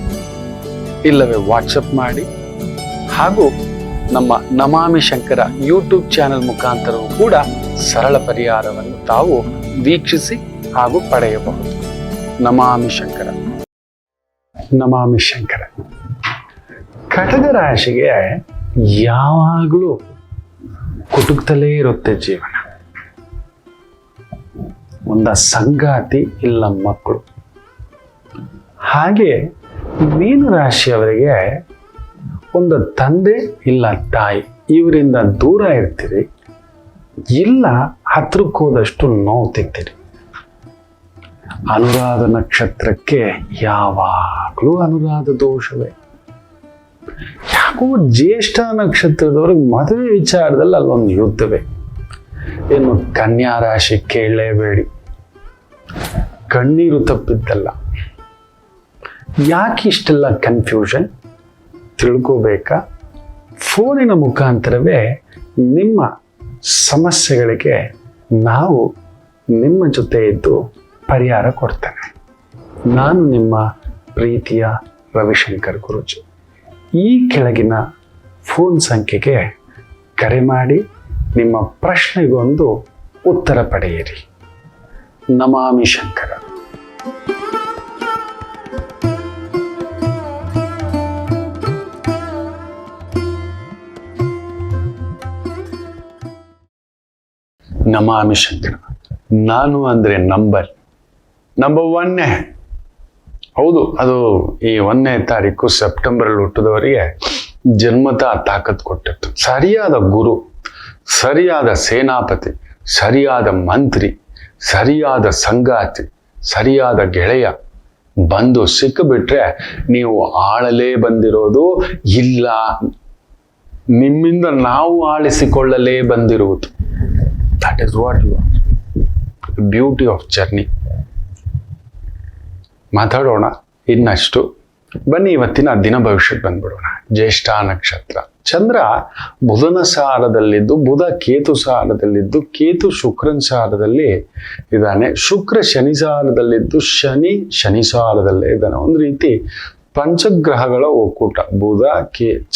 ಇಲ್ಲವೇ ವಾಟ್ಸಪ್ ಮಾಡಿ, ಹಾಗೂ ನಮ್ಮ ನಮಾಮಿ ಶಂಕರ ಯೂಟ್ಯೂಬ್ ಚಾನೆಲ್ ಮುಖಾಂತರವೂ ಕೂಡ ಸರಳ ಪರಿಹಾರವನ್ನು ತಾವು ವೀಕ್ಷಿಸಿ ಹಾಗೂ ಪಡೆಯಬಹುದು. ನಮಾಮಿ ಶಂಕರ. ನಮಾಮಿ ಶಂಕರ. ಕಟಕ ರಾಶಿಗೆ ಯಾವಾಗಲೂ ಕುಟುಕ್ತಲೇ ಇರುತ್ತೆ ಜೀವನ. ಒಂದ ಸಂಗಾತಿ ಇಲ್ಲ ಮಕ್ಕಳು. ಹಾಗೆ ಮೀನ ರಾಶಿಯವರಿಗೆ ಒಂದು ತಂದೆ ಇಲ್ಲ ತಾಯಿ, ಇವರಿಂದ ದೂರ ಇರ್ತೀರಿ, ಇಲ್ಲ ಹತ್ರಕ್ಕೆ ಹೋದಷ್ಟು ನೋವು ತಿಂತೀರಿ. ಅನುರಾಧ ನಕ್ಷತ್ರಕ್ಕೆ ಯಾವಾಗಲೂ ಅನುರಾಧ ದೋಷವೇ. ಯಾಕೋ ಜ್ಯೇಷ್ಠ ನಕ್ಷತ್ರದವ್ರಿಗೆ ಮದುವೆ ವಿಚಾರದಲ್ಲಿ ಅಲ್ಲೊಂದು ಯುದ್ಧವೇ. ಏನು ಕನ್ಯಾ ರಾಶಿ ಕೇಳಲೇಬೇಡಿ, ಕಣ್ಣೀರು ತಪ್ಪಿದ್ದಲ್ಲ. ಯಾಕೆ ಇಷ್ಟೆಲ್ಲ ಕನ್ಫ್ಯೂಷನ್ ತಿಳ್ಕೋಬೇಕಾ? ಫೋನಿನ ಮುಖಾಂತರವೇ ನಿಮ್ಮ ಸಮಸ್ಯೆಗಳಿಗೆ ನಾವು ನಿಮ್ಮ ಜೊತೆ ಇದ್ದು ಪರಿಹಾರ ಕೊಡ್ತೇನೆ. ನಾನು ನಿಮ್ಮ ಪ್ರೀತಿಯ ರವಿಶಂಕರ್ ಗುರೂಜಿ. ಈ ಕೆಳಗಿನ ಫೋನ್ ಸಂಖ್ಯೆಗೆ ಕರೆ ಮಾಡಿ ನಿಮ್ಮ ಪ್ರಶ್ನೆಗೊಂದು ಉತ್ತರ ಪಡೆಯಿರಿ. ನಮಾಮಿ ಶಂಕರ. ನಮಾಮಿ ಶಂಕರ. ನಾನು ಅಂದ್ರೆ ನಂಬರ್ 1. ಹೌದು, ಅದು ಈ 1ನೇ ತಾರೀಕು ಸೆಪ್ಟೆಂಬರಲ್ಲಿ ಹುಟ್ಟಿದವರಿಗೆ ಜನ್ಮತಃ ತಾಕತ್ ಕೊಟ್ಟಿತ್ತು. ಸರಿಯಾದ ಗುರು, ಸರಿಯಾದ ಸೇನಾಪತಿ, ಸರಿಯಾದ ಮಂತ್ರಿ, ಸರಿಯಾದ ಸಂಗಾತಿ, ಸರಿಯಾದ ಗೆಳೆಯ ಬಂದು ಸಿಕ್ಕಿಬಿಟ್ರೆ ನೀವು ಆಳಲೇ ಬಂದಿರೋದು ಇಲ್ಲ, ನಿಮ್ಮಿಂದ ನಾವು ಆಳಿಸಿಕೊಳ್ಳಲೇ ಬಂದಿರುವುದು. That is what you are. Beauty of journey. ಮಾತಾಡೋಣ ಇನ್ನಷ್ಟು. ಬನ್ನಿ ಇವತ್ತಿನ ದಿನ ಭವಿಷ್ಯಕ್ಕೆ ಬಂದ್ಬಿಡೋಣ. ಜ್ಯೇಷ್ಠ ನಕ್ಷತ್ರ. ಚಂದ್ರ ಬುಧನ ಸಾರದಲ್ಲಿದ್ದು, ಬುಧ ಕೇತು ಸಾರದಲ್ಲಿದ್ದು, ಕೇತು ಶುಕ್ರನ ಸಾರದಲ್ಲಿ ಇದ್ದಾನೆ. ಶುಕ್ರ ಶನಿ ಸಾರದಲ್ಲಿದ್ದು, ಶನಿ ಸಾರದಲ್ಲೇ ಇದ್ದಾನೆ. ಒಂದು ರೀತಿ ಪಂಚಗ್ರಹಗಳ ಒಕ್ಕೂಟ.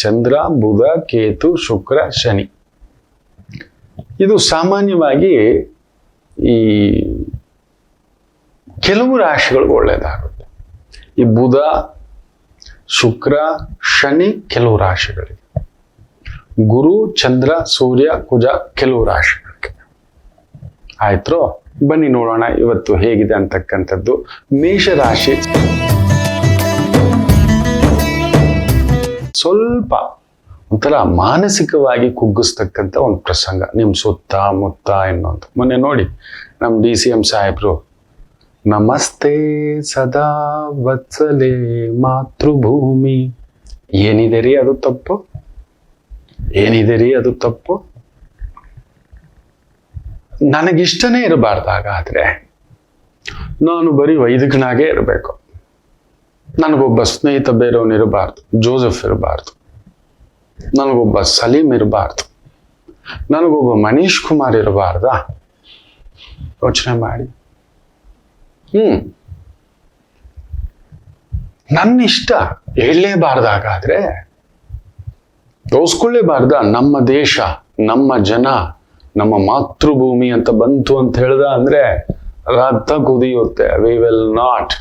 ಚಂದ್ರ, ಬುಧ, ಕೇತು, ಶುಕ್ರ, ಶನಿ. ಇದು ಸಾಮಾನ್ಯವಾಗಿ ಈ ಕೆಲವು ರಾಶಿಗಳಿಗೆ ಒಳ್ಳೆಯದಾಗುತ್ತೆ. ಈ ಬುಧ, ಶುಕ್ರ, ಶನಿ ಕೆಲವು ರಾಶಿಗಳಿಗೆ, ಗುರು, ಚಂದ್ರ, ಸೂರ್ಯ, ಕುಜ ಕೆಲವು ರಾಶಿಗಳಿಗೆ. ಆಯ್ತು, ಬನ್ನಿ ನೋಡೋಣ ಇವತ್ತು ಹೇಗಿದೆ ಅಂತಕ್ಕಂಥದ್ದು. ಮೇಷರಾಶಿ. ಸ್ವಲ್ಪ ಒಂಥರ ಮಾನಸಿಕವಾಗಿ ಕುಗ್ಗಿಸ್ತಕ್ಕಂಥ ಒಂದು ಪ್ರಸಂಗ ನಿಮ್ಮ ಸುತ್ತ ಮುತ್ತ ಎನ್ನುವಂಥ. ಮೊನ್ನೆ ನೋಡಿ ನಮ್ಮ DCM ಸಾಹೇಬ್ರು ನಮಸ್ತೆ ಸದಾ ವತ್ಸಲೆ ಮಾತೃಭೂಮಿ, ಏನಿದೆ ರೀ ಅದು ತಪ್ಪು? ಏನಿದೆ ರೀ ಅದು ತಪ್ಪು? ನನಗಿಷ್ಟನೇ ಇರಬಾರ್ದು. ಹಾಗಾದ್ರೆ ನಾನು ಬರೀ ವೈದಿಕನಾಗೇ ಇರಬೇಕು. ನನಗೊಬ್ಬ ಸ್ನೇಹಿತ ಬೇರೆಯವನು ಇರಬಾರ್ದು, ಜೋಸೆಫ್ ಇರಬಾರ್ದು, ನನಗೊಬ್ಬ ಸಲೀಂ ಇರಬಾರ್ದು, ನನಗೊಬ್ಬ ಮನೀಶ್ ಕುಮಾರ್ ಇರಬಾರ್ದಾ? ಯೋಚನೆ ಮಾಡಿ. ನನ್ನ ಇಷ್ಟ ಹೇಳಲೇಬಾರ್ದಾಗಾದ್ರೆ ತೋರಿಸ್ಕೊಳ್ಳೇಬಾರ್ದ? ನಮ್ಮ ದೇಶ, ನಮ್ಮ ಜನ, ನಮ್ಮ ಮಾತೃಭೂಮಿ ಅಂತ ಬಂತು ಅಂತ ಹೇಳ್ದ ಅಂದ್ರೆ ರಕ್ತ ಕುದಿಯುತ್ತೆ. ವಿ ವಿಲ್ ನಾಟ್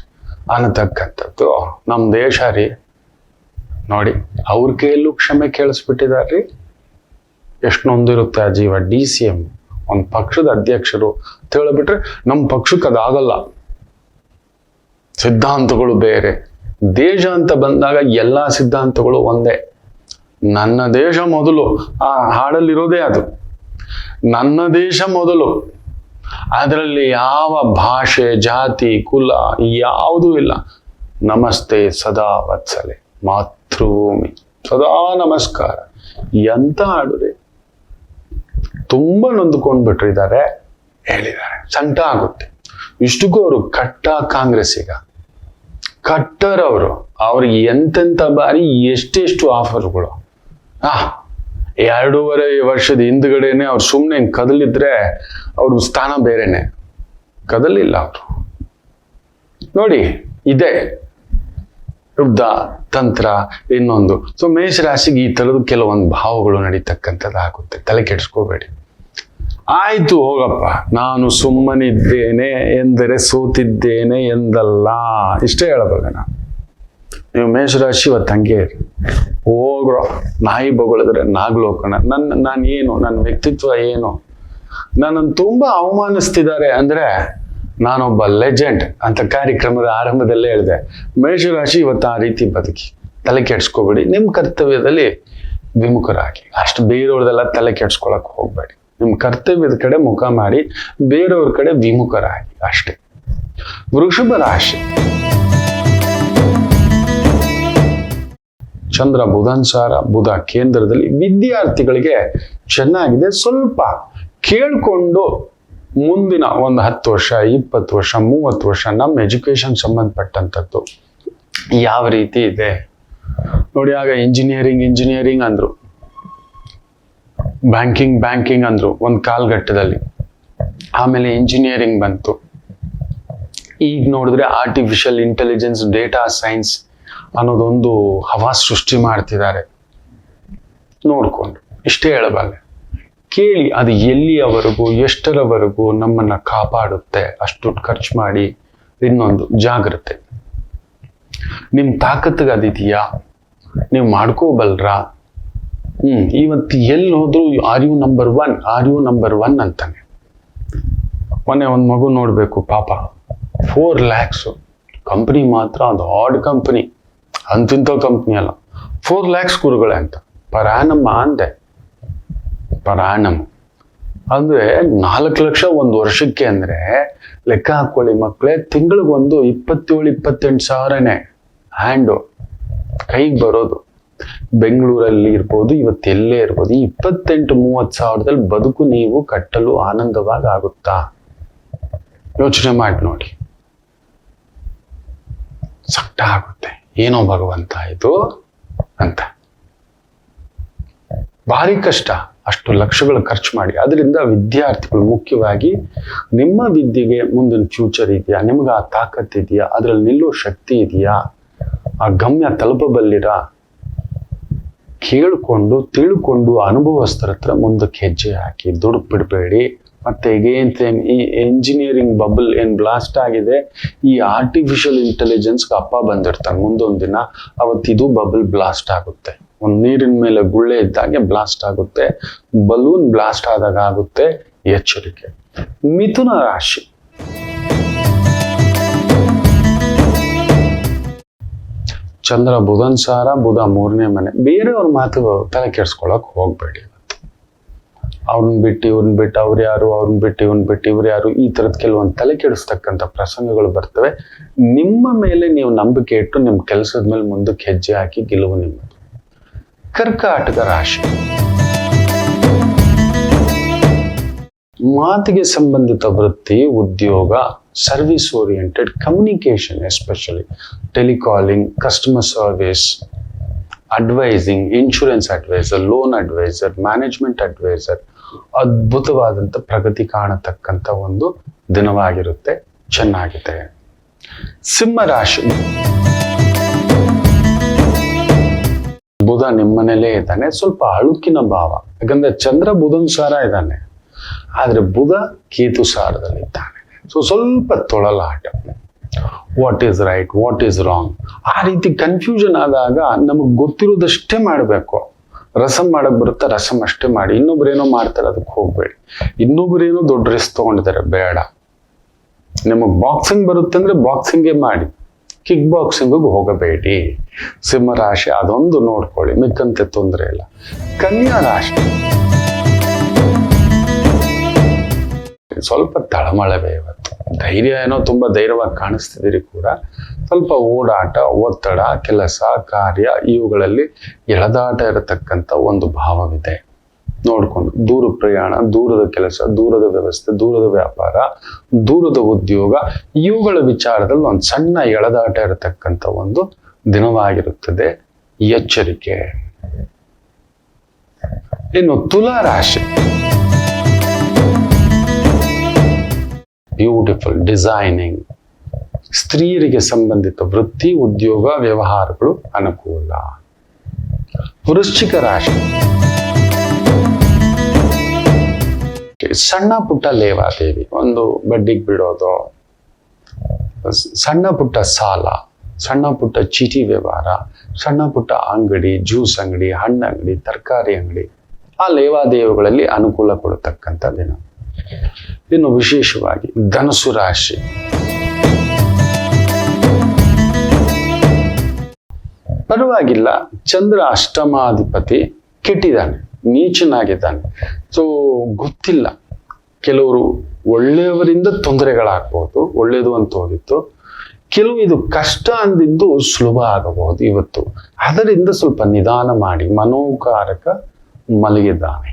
ಅನ್ನತಕ್ಕಂಥದ್ದು ನಮ್ಮ ದೇಶ ರೀ. ನೋಡಿ, ಅವ್ರ ಕೈಯಲ್ಲೂ ಕ್ಷಮೆ ಕೇಳಿಸ್ಬಿಟ್ಟಿದಾರ್ರಿ. ಎಷ್ಟು ನೊಂದಿರುತ್ತೆ ಆ ಜೀವ. DCM ಒಂದು ಪಕ್ಷದ ಅಧ್ಯಕ್ಷರು ಅಂತ ಹೇಳಿಬಿಟ್ರೆ ನಮ್ಮ ಪಕ್ಷಕ್ಕೆ ಅದಾಗಲ್ಲ, ಸಿದ್ಧಾಂತಗಳು ಬೇರೆ. ದೇಶ ಅಂತ ಬಂದಾಗ ಎಲ್ಲಾ ಸಿದ್ಧಾಂತಗಳು ಒಂದೇ. ನನ್ನ ದೇಶ ಮೊದಲು, ಆ ಹಾಡಲ್ಲಿರೋದೇ ಅದು, ನನ್ನ ದೇಶ ಮೊದಲು. ಅದರಲ್ಲಿ ಯಾವ ಭಾಷೆ, ಜಾತಿ, ಕುಲ ಯಾವುದೂ ಇಲ್ಲ. ನಮಸ್ತೆ ಸದಾ ವತ್ಸಲೆ ಮಾತೃಭೂಮಿ, ಸದಾ ನಮಸ್ಕಾರ. ಎಂತ ಹಾಡುರಿ. ತುಂಬಾ ನೊಂದುಕೊಂಡ್ಬಿಟ್ಟಿದ್ದಾರೆ, ಹೇಳಿದ್ದಾರೆ. ಸಂಕಟ ಆಗುತ್ತೆ. ಇಷ್ಟಕ್ಕೂ ಅವರು ಕಟ್ಟ ಕಾಂಗ್ರೆಸ್ಸಿಗ, ಕಟ್ಟರ್ ಅವರು. ಅವ್ರಿಗೆ ಎಂತೆಂಥ ಬಾರಿ ಎಷ್ಟೆಷ್ಟು ಆಫರ್ಗಳು. 2.5 ವರ್ಷದ ಹಿಂದ್ಗಡೆನೆ ಅವ್ರು ಸುಮ್ಮನೆ ಕದಲಿದ್ರೆ ಅವ್ರ ಸ್ಥಾನ ಬೇರೆನೆ. ಕದಲಿಲ್ಲ ಅವರು. ನೋಡಿ, ಇದೆ ಯುದ್ಧ ತಂತ್ರ ಇನ್ನೊಂದು. ಸೊ ಮೇಷರಾಶಿಗೆ ಈ ತರದ್ದು ಕೆಲವೊಂದು ಭಾವಗಳು ನಡೀತಕ್ಕಂಥದ್ದಾಗುತ್ತೆ. ತಲೆ ಕೆಡಿಸ್ಕೋಬೇಡಿ. ಆಯ್ತು ಹೋಗಪ್ಪ, ನಾನು ಸುಮ್ಮನಿದ್ದೇನೆ ಎಂದರೆ ಸೋತಿದ್ದೇನೆ ಎಂದಲ್ಲ, ಇಷ್ಟೇ ಹೇಳಬೇಕು ನಾನು. ನೀವು ಮೇಷರಾಶಿ ಇವತ್ತು ಹಂಗೆ ಇರಿ. ಹೋಗ್ರೋ, ನಾಯಿ ಬೊಗಳಿದ್ರೆ ನಾಗ್ಲೋಕಣ. ನಾನು ಏನು, ನನ್ನ ವ್ಯಕ್ತಿತ್ವ ಏನು, ನನ್ನನ್ನು ತುಂಬಾ ಅವಮಾನಿಸ್ತಿದ್ದಾರೆ ಅಂದ್ರೆ ನಾನೊಬ್ಬ ಲೆಜೆಂಡ್ ಅಂತ ಕಾರ್ಯಕ್ರಮದ ಆರಂಭದಲ್ಲೇ ಹೇಳಿದೆ. ಮೇಷರಾಶಿ ಇವತ್ತು ಆ ರೀತಿ ಬದುಕಿ. ತಲೆ ಕೆಡ್ಸ್ಕೋಬೇಡಿ. ನಿಮ್ಮ ಕರ್ತವ್ಯದಲ್ಲಿ ವಿಮುಖರಾಗಿ. ಅಷ್ಟು ಬೇರೆಯವ್ರದೆಲ್ಲ ತಲೆ ಕೆಡ್ಸ್ಕೊಳಕ್ ಹೋಗ್ಬೇಡಿ. ನಿಮ್ಮ ಕರ್ತವ್ಯದ ಕಡೆ ಮುಖ ಮಾಡಿ, ಬೇರೆಯವ್ರ ಕಡೆ ವಿಮುಖರಾಗಿ ಅಷ್ಟೇ. ವೃಷಭ ರಾಶಿ, ಚಂದ್ರ ಬುಧನ್ಸಾರ, ಬುಧ ಕೇಂದ್ರದಲ್ಲಿ. ವಿದ್ಯಾರ್ಥಿಗಳಿಗೆ ಚೆನ್ನಾಗಿದೆ. ಸ್ವಲ್ಪ ಕೇಳ್ಕೊಂಡು ಮುಂದಿನ ಒಂದು 10 ವರ್ಷ, 20 ವರ್ಷ, 30 ವರ್ಷ ನಮ್ಮ ಎಜುಕೇಶನ್ ಸಂಬಂಧಪಟ್ಟಂಥದ್ದು ಯಾವ ರೀತಿ ಇದೆ ನೋಡಿ. ಆಗ ಇಂಜಿನಿಯರಿಂಗ್ ಅಂದ್ರು, ಬ್ಯಾಂಕಿಂಗ್ ಅಂದ್ರು ಒಂದು ಕಾಲಘಟ್ಟದಲ್ಲಿ. ಆಮೇಲೆ ಇಂಜಿನಿಯರಿಂಗ್ ಬಂತು. ಈಗ ನೋಡಿದ್ರೆ ಆರ್ಟಿಫಿಷಿಯಲ್ ಇಂಟೆಲಿಜೆನ್ಸ್, ಡೇಟಾ ಸೈನ್ಸ್ ಅನ್ನೋದೊಂದು ಹವಾಸ್ ಸೃಷ್ಟಿ ಮಾಡ್ತಿದ್ದಾರೆ. ನೋಡ್ಕೊಂಡು ಇಷ್ಟೇ ಹೇಳಬಲ್ಲೆ. ಕೇಳಿ, ಅದು ಎಲ್ಲಿಯವರೆಗೂ, ಎಷ್ಟರವರೆಗೂ ನಮ್ಮನ್ನ ಕಾಪಾಡುತ್ತೆ. ಅಷ್ಟು ದುಡ್ಡು ಖರ್ಚು ಮಾಡಿ. ಇನ್ನೊಂದು ಜಾಗ್ರತೆ. ನಿಮ್ ತಾಕತ್ತಿಗೆ ಅದಿದೆಯಾ? ನೀವು ಮಾಡ್ಕೋಬಲ್ರಾ? ಇವತ್ತು ಎಲ್ಲಿ ಹೋದ್ರು ಆರ್ ಯು ನಂಬರ್ ಒನ್ ಅಂತಾನೆ. ಮೊನ್ನೆ ಒಂದು ಮಗು ನೋಡ್ಬೇಕು ಪಾಪ, 4 lakhs. ಕಂಪ್ನಿ ಮಾತ್ರ ಅದು ಆಡ್ ಕಂಪ್ನಿ, ಅಂತಿಂತ ಕಂಪ್ನಿ ಅಲ್ಲ. 4 lakhs ಗುರುಗಳೇ ಅಂತ ಪರ್ ಆ್ಯನಮ್ ಅಂದೆ. ಪರ್ ಆ್ಯನಮ್ ಅಂದ್ರೆ 4 ಲಕ್ಷ ಒಂದು ವರ್ಷಕ್ಕೆ. ಅಂದ್ರೆ ಲೆಕ್ಕ ಹಾಕೊಳ್ಳಿ ಮಕ್ಕಳೇ, ತಿಂಗಳಿಗೊಂದು 27-28 ಸಾವಿರನೇ ಹ್ಯಾಂಡು ಕೈಗೆ ಬರೋದು. ಬೆಂಗಳೂರಲ್ಲಿ ಇರ್ಬೋದು, ಇವತ್ತೆಲ್ಲೇ ಇರ್ಬೋದು. 28-30 ಸಾವಿರದಲ್ಲಿ ಬದುಕು ನೀವು ಕಟ್ಟಲು ಆನಂದವಾಗಿ ಆಗುತ್ತಾ? ಯೋಚನೆ ಮಾಡಿ ನೋಡಿ. ಸಟ್ಟ ಆಗುತ್ತೆ. ಏನೋ ಭಗವಂತ ಇದು ಅಂತ. ಭಾರಿ ಕಷ್ಟ. ಅಷ್ಟು ಲಕ್ಷಗಳು ಖರ್ಚು ಮಾಡಿ. ಅದರಿಂದ ವಿದ್ಯಾರ್ಥಿಗಳು ಮುಖ್ಯವಾಗಿ ನಿಮ್ಮ ವಿದ್ಯೆಗೆ ಮುಂದಿನ ಫ್ಯೂಚರ್ ಇದೆಯಾ? ನಿಮ್ಗೆ ಆ ತಾಕತ್ತಿದೆಯಾ? ಅದ್ರಲ್ಲಿ ನಿಲ್ಲೋ ಶಕ್ತಿ ಇದೆಯಾ? ಆ ಗಮ್ಯ ತಲುಪಬಲ್ಲಿರ? ಕೇಳಿಕೊಂಡು ತಿಳ್ಕೊಂಡು ಅನುಭವಸ್ಥರ ಹತ್ರ ಮುಂದಕ್ಕೆ ಹೆಜ್ಜೆ ಹಾಕಿ. ದುಡ್ಡು ಬಿಡಬೇಡಿ. ಮತ್ತೆ ಈ ಇಂಜಿನಿಯರಿಂಗ್ ಬಬಲ್ ಏನ್ ಬ್ಲಾಸ್ಟ್ ಆಗಿದೆ, ಈ ಆರ್ಟಿಫಿಷಿಯಲ್ ಇಂಟೆಲಿಜೆನ್ಸ್ಗೆ ಅಪ್ಪ ಬಂದಿರ್ತಾನೆ ಮುಂದೊಂದು ದಿನ. ಅವತ್ತಿದು ಬಬಲ್ ಬ್ಲಾಸ್ಟ್ ಆಗುತ್ತೆ. ಒಂದು ನೀರಿನ ಮೇಲೆ ಗುಳ್ಳೆ ಇದ್ದಾಗೆ ಬ್ಲಾಸ್ಟ್ ಆಗುತ್ತೆ. ಬಲೂನ್ ಬ್ಲಾಸ್ಟ್ ಆದಾಗ ಆಗುತ್ತೆ. ಎಚ್ಚರಿಕೆ. ಮಿಥುನ ರಾಶಿ, ಚಂದ್ರ ಬುಧನ್ ಸಾರ, ಬುಧ 3ನೇ ಮನೆ. ಬೇರೆಯವ್ರ ಮಾತು ತಲೆ ಕೆಡ್ಸ್ಕೊಳಕ್ ಹೋಗ್ಬೇಡಿ. ಅವ್ರನ್ನ ಬಿಟ್ಟು ಇವ್ರನ್ನ ಬಿಟ್ಟು ಅವ್ರು ಯಾರು, ಅವ್ರನ್ನ ಬಿಟ್ಟು ಇವ್ರನ್ನ ಬಿಟ್ಟು ಇವ್ರು ಯಾರು, ಈ ತರದ ಕೆಲವೊಂದು ತಲೆ ಕೆಡಿಸ್ತಕ್ಕಂಥ ಪ್ರಸಂಗಗಳು ಬರ್ತವೆ. ನಿಮ್ಮ ಮೇಲೆ ನೀವು ನಂಬಿಕೆ ಇಟ್ಟು ನಿಮ್ಮ ಕೆಲಸದ ಮೇಲೆ ಮುಂದಕ್ಕೆ ಹೆಜ್ಜೆ ಹಾಕಿ ಗೆಲುವು ನಿಮ್ಮದು. ಕರ್ಕಾಟಕ ರಾಶಿ, ಮಾತಿಗೆ ಸಂಬಂಧಿತ ವೃತ್ತಿ, ಉದ್ಯೋಗ, service oriented, communication, especially telecalling, customer service, advising, insurance advisor, loan advisor, management advisor, ಅದ್ಭುತವಾದಂಥ ಪ್ರಗತಿ ಕಾಣತಕ್ಕಂಥ ಒಂದು ದಿನವಾಗಿರುತ್ತೆ. ಚೆನ್ನಾಗಿದೆ. ಸಿಂಹ ರಾಶಿ, ಬುಧ ನಿಮ್ಮನೇಲೇ ಇದ್ದಾನೆ. ಸ್ವಲ್ಪ ಅಳುಕಿನ ಭಾವ, ಯಾಕಂದ್ರೆ ಚಂದ್ರ ಬುಧನ್ ಸಾರ ಇದ್ದಾನೆ, ಆದ್ರೆ ಬುಧ ಕೇತು ಸಾರದಲ್ಲಿದ್ದಾನೆ. ಸ್ವಲ್ಪ ತೊಳಲಾಟ. What is right, what is wrong, ಆ ರೀತಿ ಕನ್ಫ್ಯೂಷನ್ ಆದಾಗ ನಮಗೆ ಗೊತ್ತಿರೋದಷ್ಟೇ ಮಾಡಬೇಕು. ರಸಂ ಮಾಡಕ್ ಬರುತ್ತೆ, ರಸಂ ಅಷ್ಟೇ ಮಾಡಿ. ಇನ್ನೊಬ್ರೇನೋ ಮಾಡ್ತಾರೆ, ಅದಕ್ಕೆ ಹೋಗ್ಬೇಡಿ. ಇನ್ನೊಬ್ರೇನೋ ದೊಡ್ಡ ರಿಸ್ಕ್ ತಗೊಂಡಿದ್ದಾರೆ, ಬೇಡ. ನಿಮಗೆ ಬಾಕ್ಸಿಂಗ್ ಬರುತ್ತೆ ಅಂದ್ರೆ ಬಾಕ್ಸಿಂಗೇ ಮಾಡಿ, ಕಿಕ್ ಬಾಕ್ಸಿಂಗಿಗೆ ಹೋಗಬೇಡಿ. ಸಿಂಹ ರಾಶಿ ಅದೊಂದು ನೋಡ್ಕೊಳ್ಳಿ, ಮಿಕ್ಕಂತೆ ತೊಂದರೆ ಇಲ್ಲ. ಕನ್ಯಾ ರಾಶಿ, ಸ್ವಲ್ಪ ತಳಮಳವೇ ಇವತ್ತು. ಧೈರ್ಯ ಏನೋ ತುಂಬಾ ಧೈರ್ಯವಾಗಿ ಕಾಣಿಸ್ತಿದ್ದೀರಿ ಕೂಡ. ಸ್ವಲ್ಪ ಓಡಾಟ, ಒತ್ತಡ, ಕೆಲಸ ಕಾರ್ಯ ಇವುಗಳಲ್ಲಿ ಎಳೆದಾಟ ಇರತಕ್ಕಂಥ ಒಂದು ಭಾವವಿದೆ. ನೋಡ್ಕೊಂಡು ದೂರ ಪ್ರಯಾಣ, ದೂರದ ಕೆಲಸ, ದೂರದ ವ್ಯವಸ್ಥೆ, ದೂರದ ವ್ಯಾಪಾರ, ದೂರದ ಉದ್ಯೋಗ ಇವುಗಳ ವಿಚಾರದಲ್ಲಿ ಒಂದು ಸಣ್ಣ ಎಳೆದಾಟ ಇರತಕ್ಕಂಥ ಒಂದು ದಿನವಾಗಿರುತ್ತದೆ. ಎಚ್ಚರಿಕೆ. ಇನ್ನು ತುಲಾ ರಾಶಿ, ಬ್ಯೂಟಿಫುಲ್ ಡಿಸೈನಿಂಗ್, ಸ್ತ್ರೀಯರಿಗೆ ಸಂಬಂಧಿತ ವೃತ್ತಿ, ಉದ್ಯೋಗ, ವ್ಯವಹಾರಗಳು ಅನುಕೂಲ. ವೃಶ್ಚಿಕ ರಾಶಿ, ಸಣ್ಣ ಪುಟ್ಟ ಲೇವಾದೇವಿ, ಒಂದು ಬಡ್ಡಿಗೆ ಬಿಡೋದು, ಸಣ್ಣ ಪುಟ್ಟ ಸಾಲ, ಸಣ್ಣ ಪುಟ್ಟ ಚೀಟಿ ವ್ಯವಹಾರ, ಸಣ್ಣ ಪುಟ್ಟ ಅಂಗಡಿ, ಜ್ಯೂಸ್ ಅಂಗಡಿ, ಹಣ್ಣಂಗಡಿ, ತರಕಾರಿ ಅಂಗಡಿ, ಆ ಲೇವಾದೇವಿಗಳಲ್ಲಿ ಅನುಕೂಲ ಕೊಡತಕ್ಕಂಥ ದಿನ. ಇನ್ನು ವಿಶೇಷವಾಗಿ ಧನುಸು ರಾಶಿ, ಪರವಾಗಿಲ್ಲ. ಚಂದ್ರ ಅಷ್ಟಮಾಧಿಪತಿ ಕೆಟ್ಟಿದ್ದಾನೆ, ನೀಚನಾಗಿದ್ದಾನೆ. ಸೊ ಗೊತ್ತಿಲ್ಲ, ಕೆಲವರು ಒಳ್ಳೆಯವರಿಂದ ತೊಂದರೆಗಳಾಗ್ಬೋದು, ಒಳ್ಳೇದು ಅಂತ ಹೋಗಿತ್ತು. ಕೆಲವು ಇದು ಕಷ್ಟ ಅಂದಿದ್ದು ಸುಲಭ ಆಗಬಹುದು ಇವತ್ತು. ಅದರಿಂದ ಸ್ವಲ್ಪ ನಿಧಾನ ಮಾಡಿ. ಮನೋಕಾರಕ ಮಲಗಿದ್ದಾನೆ,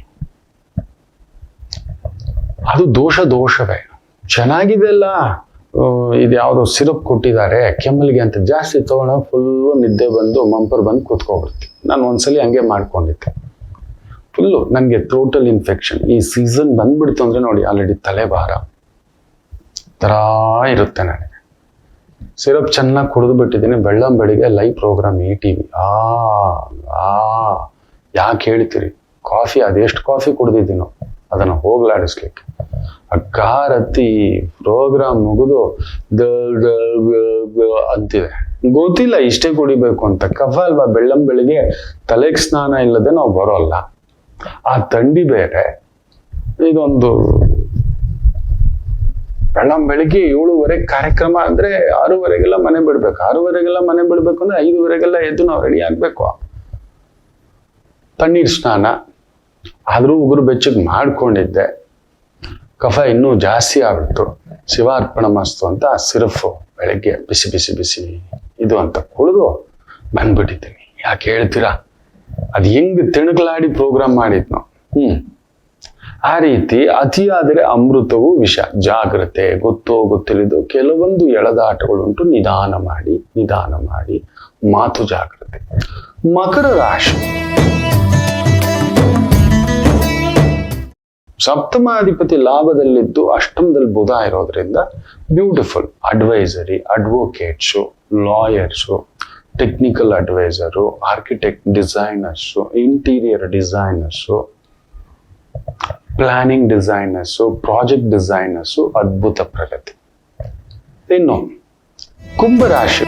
ಅದು ದೋಷವೇ. ಚೆನ್ನಾಗಿದೆ ಅಲ್ಲ, ಇದು ಯಾವುದೋ ಸಿರಪ್ ಕೊಟ್ಟಿದ್ದಾರೆ ಕೆಮ್ಮಲಿಗೆ ಅಂತ, ಜಾಸ್ತಿ ತಗೊಂಡ ಫುಲ್ಲು ನಿದ್ದೆ ಬಂದು ಮಂಪರ್ ಬಂದು ಕೂತ್ಕೊಬಿಡ್ತೀವಿ. ನಾನು ಒಂದ್ಸಲಿ ಹಂಗೆ ಮಾಡ್ಕೊಂಡಿದ್ದೆ. ಫುಲ್ಲು ನನಗೆ ಟೋಟಲ್ ಇನ್ಫೆಕ್ಷನ್. ಈ ಸೀಸನ್ ಬಂದ್ಬಿಡ್ತು ಅಂದ್ರೆ ನೋಡಿ, ಆಲ್ರೆಡಿ ತಲೆಭಾರ ಥರ ಇರುತ್ತೆ ನನಗೆ. ಸಿರಪ್ ಚೆನ್ನಾಗಿ ಕುಡಿದು ಬಿಟ್ಟಿದ್ದೀನಿ. ಬೆಳ್ಳಂಬೆಳಿಗ್ಗೆ ಲೈವ್ ಪ್ರೋಗ್ರಾಮ್ ETV. ಯಾಕೆ ಹೇಳ್ತೀರಿ? ಕಾಫಿ ಅದೆಷ್ಟು ಕಾಫಿ ಕುಡ್ದಿದ್ದೀನೋ ಅದನ್ನು ಹೋಗ್ಲಾಡಿಸ್ಲಿಕ್ಕೆ. ಅಕ್ಕಾರತ್ತಿ ಪ್ರೋಗ್ರಾಮ್ ಮುಗಿದು ಅಂತಿದೆ. ಗೊತ್ತಿಲ್ಲ ಇಷ್ಟೇ ಕುಡಿಬೇಕು ಅಂತ. ಕಫ ಅಲ್ವಾ, ಬೆಳ್ಳಂಬೆಳಿಗ್ಗೆ ತಲೆಗೆ ಸ್ನಾನ ಇಲ್ಲದೆ ನಾವು ಬರೋಲ್ಲ. ಆ ಥಂಡಿ ಬೇರೆ. ಇದೊಂದು ಬೆಳ್ಳಂಬೆಳಿಗ್ಗೆ 7:30 ಕಾರ್ಯಕ್ರಮ ಅಂದ್ರೆ 6:30ಗೆಲ್ಲ ಮನೆ ಬಿಡ್ಬೇಕು. 6:30ಗೆಲ್ಲ ಮನೆ ಬಿಡ್ಬೇಕು ಅಂದ್ರೆ 5:30ಗೆಲ್ಲ ಎದ್ದು ನಾವು ರೆಡಿ ಆಗ್ಬೇಕು. ತಣ್ಣೀರ್ ಸ್ನಾನ ಆದ್ರೂ ಉಗುರು ಬೆಚ್ಚಗೆ ಮಾಡ್ಕೊಂಡಿದ್ದೆ. ಕಫ ಇನ್ನೂ ಜಾಸ್ತಿ ಆಗ್ಬಿಟ್ಟು ಶಿವಾರ್ಪಣ ಮಸ್ತು ಅಂತ ಆ ಸಿರಫು ಬೆಳಗ್ಗೆ ಬಿಸಿ ಬಿಸಿ ಬಿಸಿ ಇದು ಅಂತ ಕುಡಿದು ಬಂದ್ಬಿಟ್ಟಿದ್ದೀನಿ. ಯಾಕೆ ಹೇಳ್ತೀರಾ? ಅದು ಹೆಂಗ್ ತಿಣುಕಲಾಡಿ ಪ್ರೋಗ್ರಾಮ್ ಮಾಡಿದ್ನೋ. ಆ ರೀತಿ ಅತಿಯಾದರೆ ಅಮೃತವು ವಿಷ. ಜಾಗ್ರತೆ, ಗೊತ್ತೋ ಗೊತ್ತಿಲ್ಲದು ಕೆಲವೊಂದು ಎಳೆದಾಟಗಳುಂಟು. ನಿಧಾನ ಮಾಡಿ ಮಾತು ಜಾಗ್ರತೆ. ಮಕರ ರಾಶಿ, ಸಪ್ತಮಾಧಿಪತಿ ಲಾಭದಲ್ಲಿದ್ದು ಅಷ್ಟಮದಲ್ಲಿ ಬುಧ ಇರೋದ್ರಿಂದ beautiful. Advisory, advocates, lawyers, technical adviser, architect, designers, interior designers, planning designers, project designers, ಅದ್ಭುತ ಪ್ರಗತಿ. ಇನ್ನು ಕುಂಭರಾಶಿ,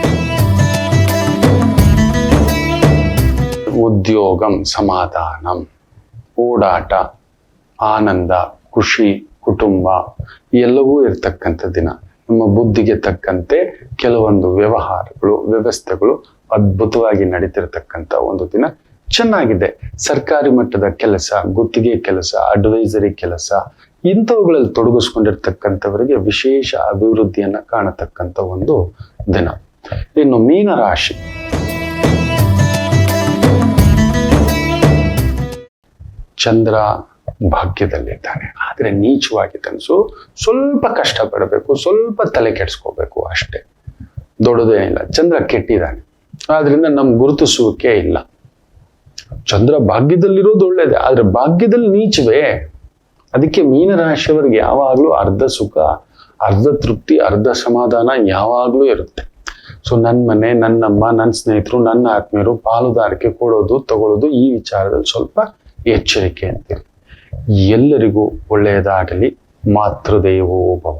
ಉದ್ಯೋಗಂ ಸಮಾಧಾನಂ, ಓಡಾಟ, ಆನಂದ, ಖುಷಿ, ಕುಟುಂಬ ಎಲ್ಲವೂ ಇರ್ತಕ್ಕಂಥ ದಿನ. ನಮ್ಮ ಬುದ್ಧಿಗೆ ತಕ್ಕಂತೆ ಕೆಲವೊಂದು ವ್ಯವಹಾರಗಳು, ವ್ಯವಸ್ಥೆಗಳು ಅದ್ಭುತವಾಗಿ ನಡೀತಿರ್ತಕ್ಕಂಥ ಒಂದು ದಿನ. ಚೆನ್ನಾಗಿದೆ. ಸರ್ಕಾರಿ ಮಟ್ಟದ ಕೆಲಸ, ಗುತ್ತಿಗೆ ಕೆಲಸ, ಅಡ್ವೈಸರಿ ಕೆಲಸ, ಇಂಥವುಗಳಲ್ಲಿ ತೊಡಗಿಸ್ಕೊಂಡಿರ್ತಕ್ಕಂಥವರಿಗೆ ವಿಶೇಷ ಅಭಿವೃದ್ಧಿಯನ್ನ ಕಾಣತಕ್ಕಂಥ ಒಂದು ದಿನ. ಇನ್ನು ಮೀನ ರಾಶಿ, ಚಂದ್ರ ಭಾಗ್ಯದಲ್ಲಿದ್ದಾನೆ, ಆದ್ರೆ ನೀಚವಾಗಿದ್ದಾನೆ. ಸ್ವಲ್ಪ ಕಷ್ಟ ಪಡಬೇಕು, ಸ್ವಲ್ಪ ತಲೆ ಕೆಡಿಸ್ಕೋಬೇಕು ಅಷ್ಟೇ, ದೊಡ್ಡದೇನಿಲ್ಲ. ಚಂದ್ರ ಕೆಟ್ಟಿದ್ದಾನೆ, ಆದ್ರಿಂದ ನಮ್ ಗುರುತಿಸುವಿಕೆ ಇಲ್ಲ. ಚಂದ್ರ ಭಾಗ್ಯದಲ್ಲಿರೋದು ಒಳ್ಳೇದೆ, ಆದ್ರೆ ಭಾಗ್ಯದಲ್ಲಿ ನೀಚವೇ. ಅದಕ್ಕೆ ಮೀನರಾಶಿಯವರಿಗೆ ಯಾವಾಗ್ಲೂ ಅರ್ಧ ಸುಖ, ಅರ್ಧ ತೃಪ್ತಿ, ಅರ್ಧ ಸಮಾಧಾನ ಯಾವಾಗ್ಲೂ ಇರುತ್ತೆ. ನನ್ನ ಮನೆ, ನನ್ನಮ್ಮ, ನನ್ನ ಸ್ನೇಹಿತರು, ನನ್ನ ಆತ್ಮೀಯರು ಪಾಲುದಾರಿಕೆ ಕೊಡೋದು ತಗೊಳ್ಳೋದು, ಈ ವಿಚಾರದಲ್ಲಿ ಸ್ವಲ್ಪ ಎಚ್ಚರಿಕೆ ಅಂತೀರಿ. ಎಲ್ಲರಿಗೂ ಒಳ್ಳೆಯದಾಗಲಿ. ಮಾತೃದೇವೋ ಭವ.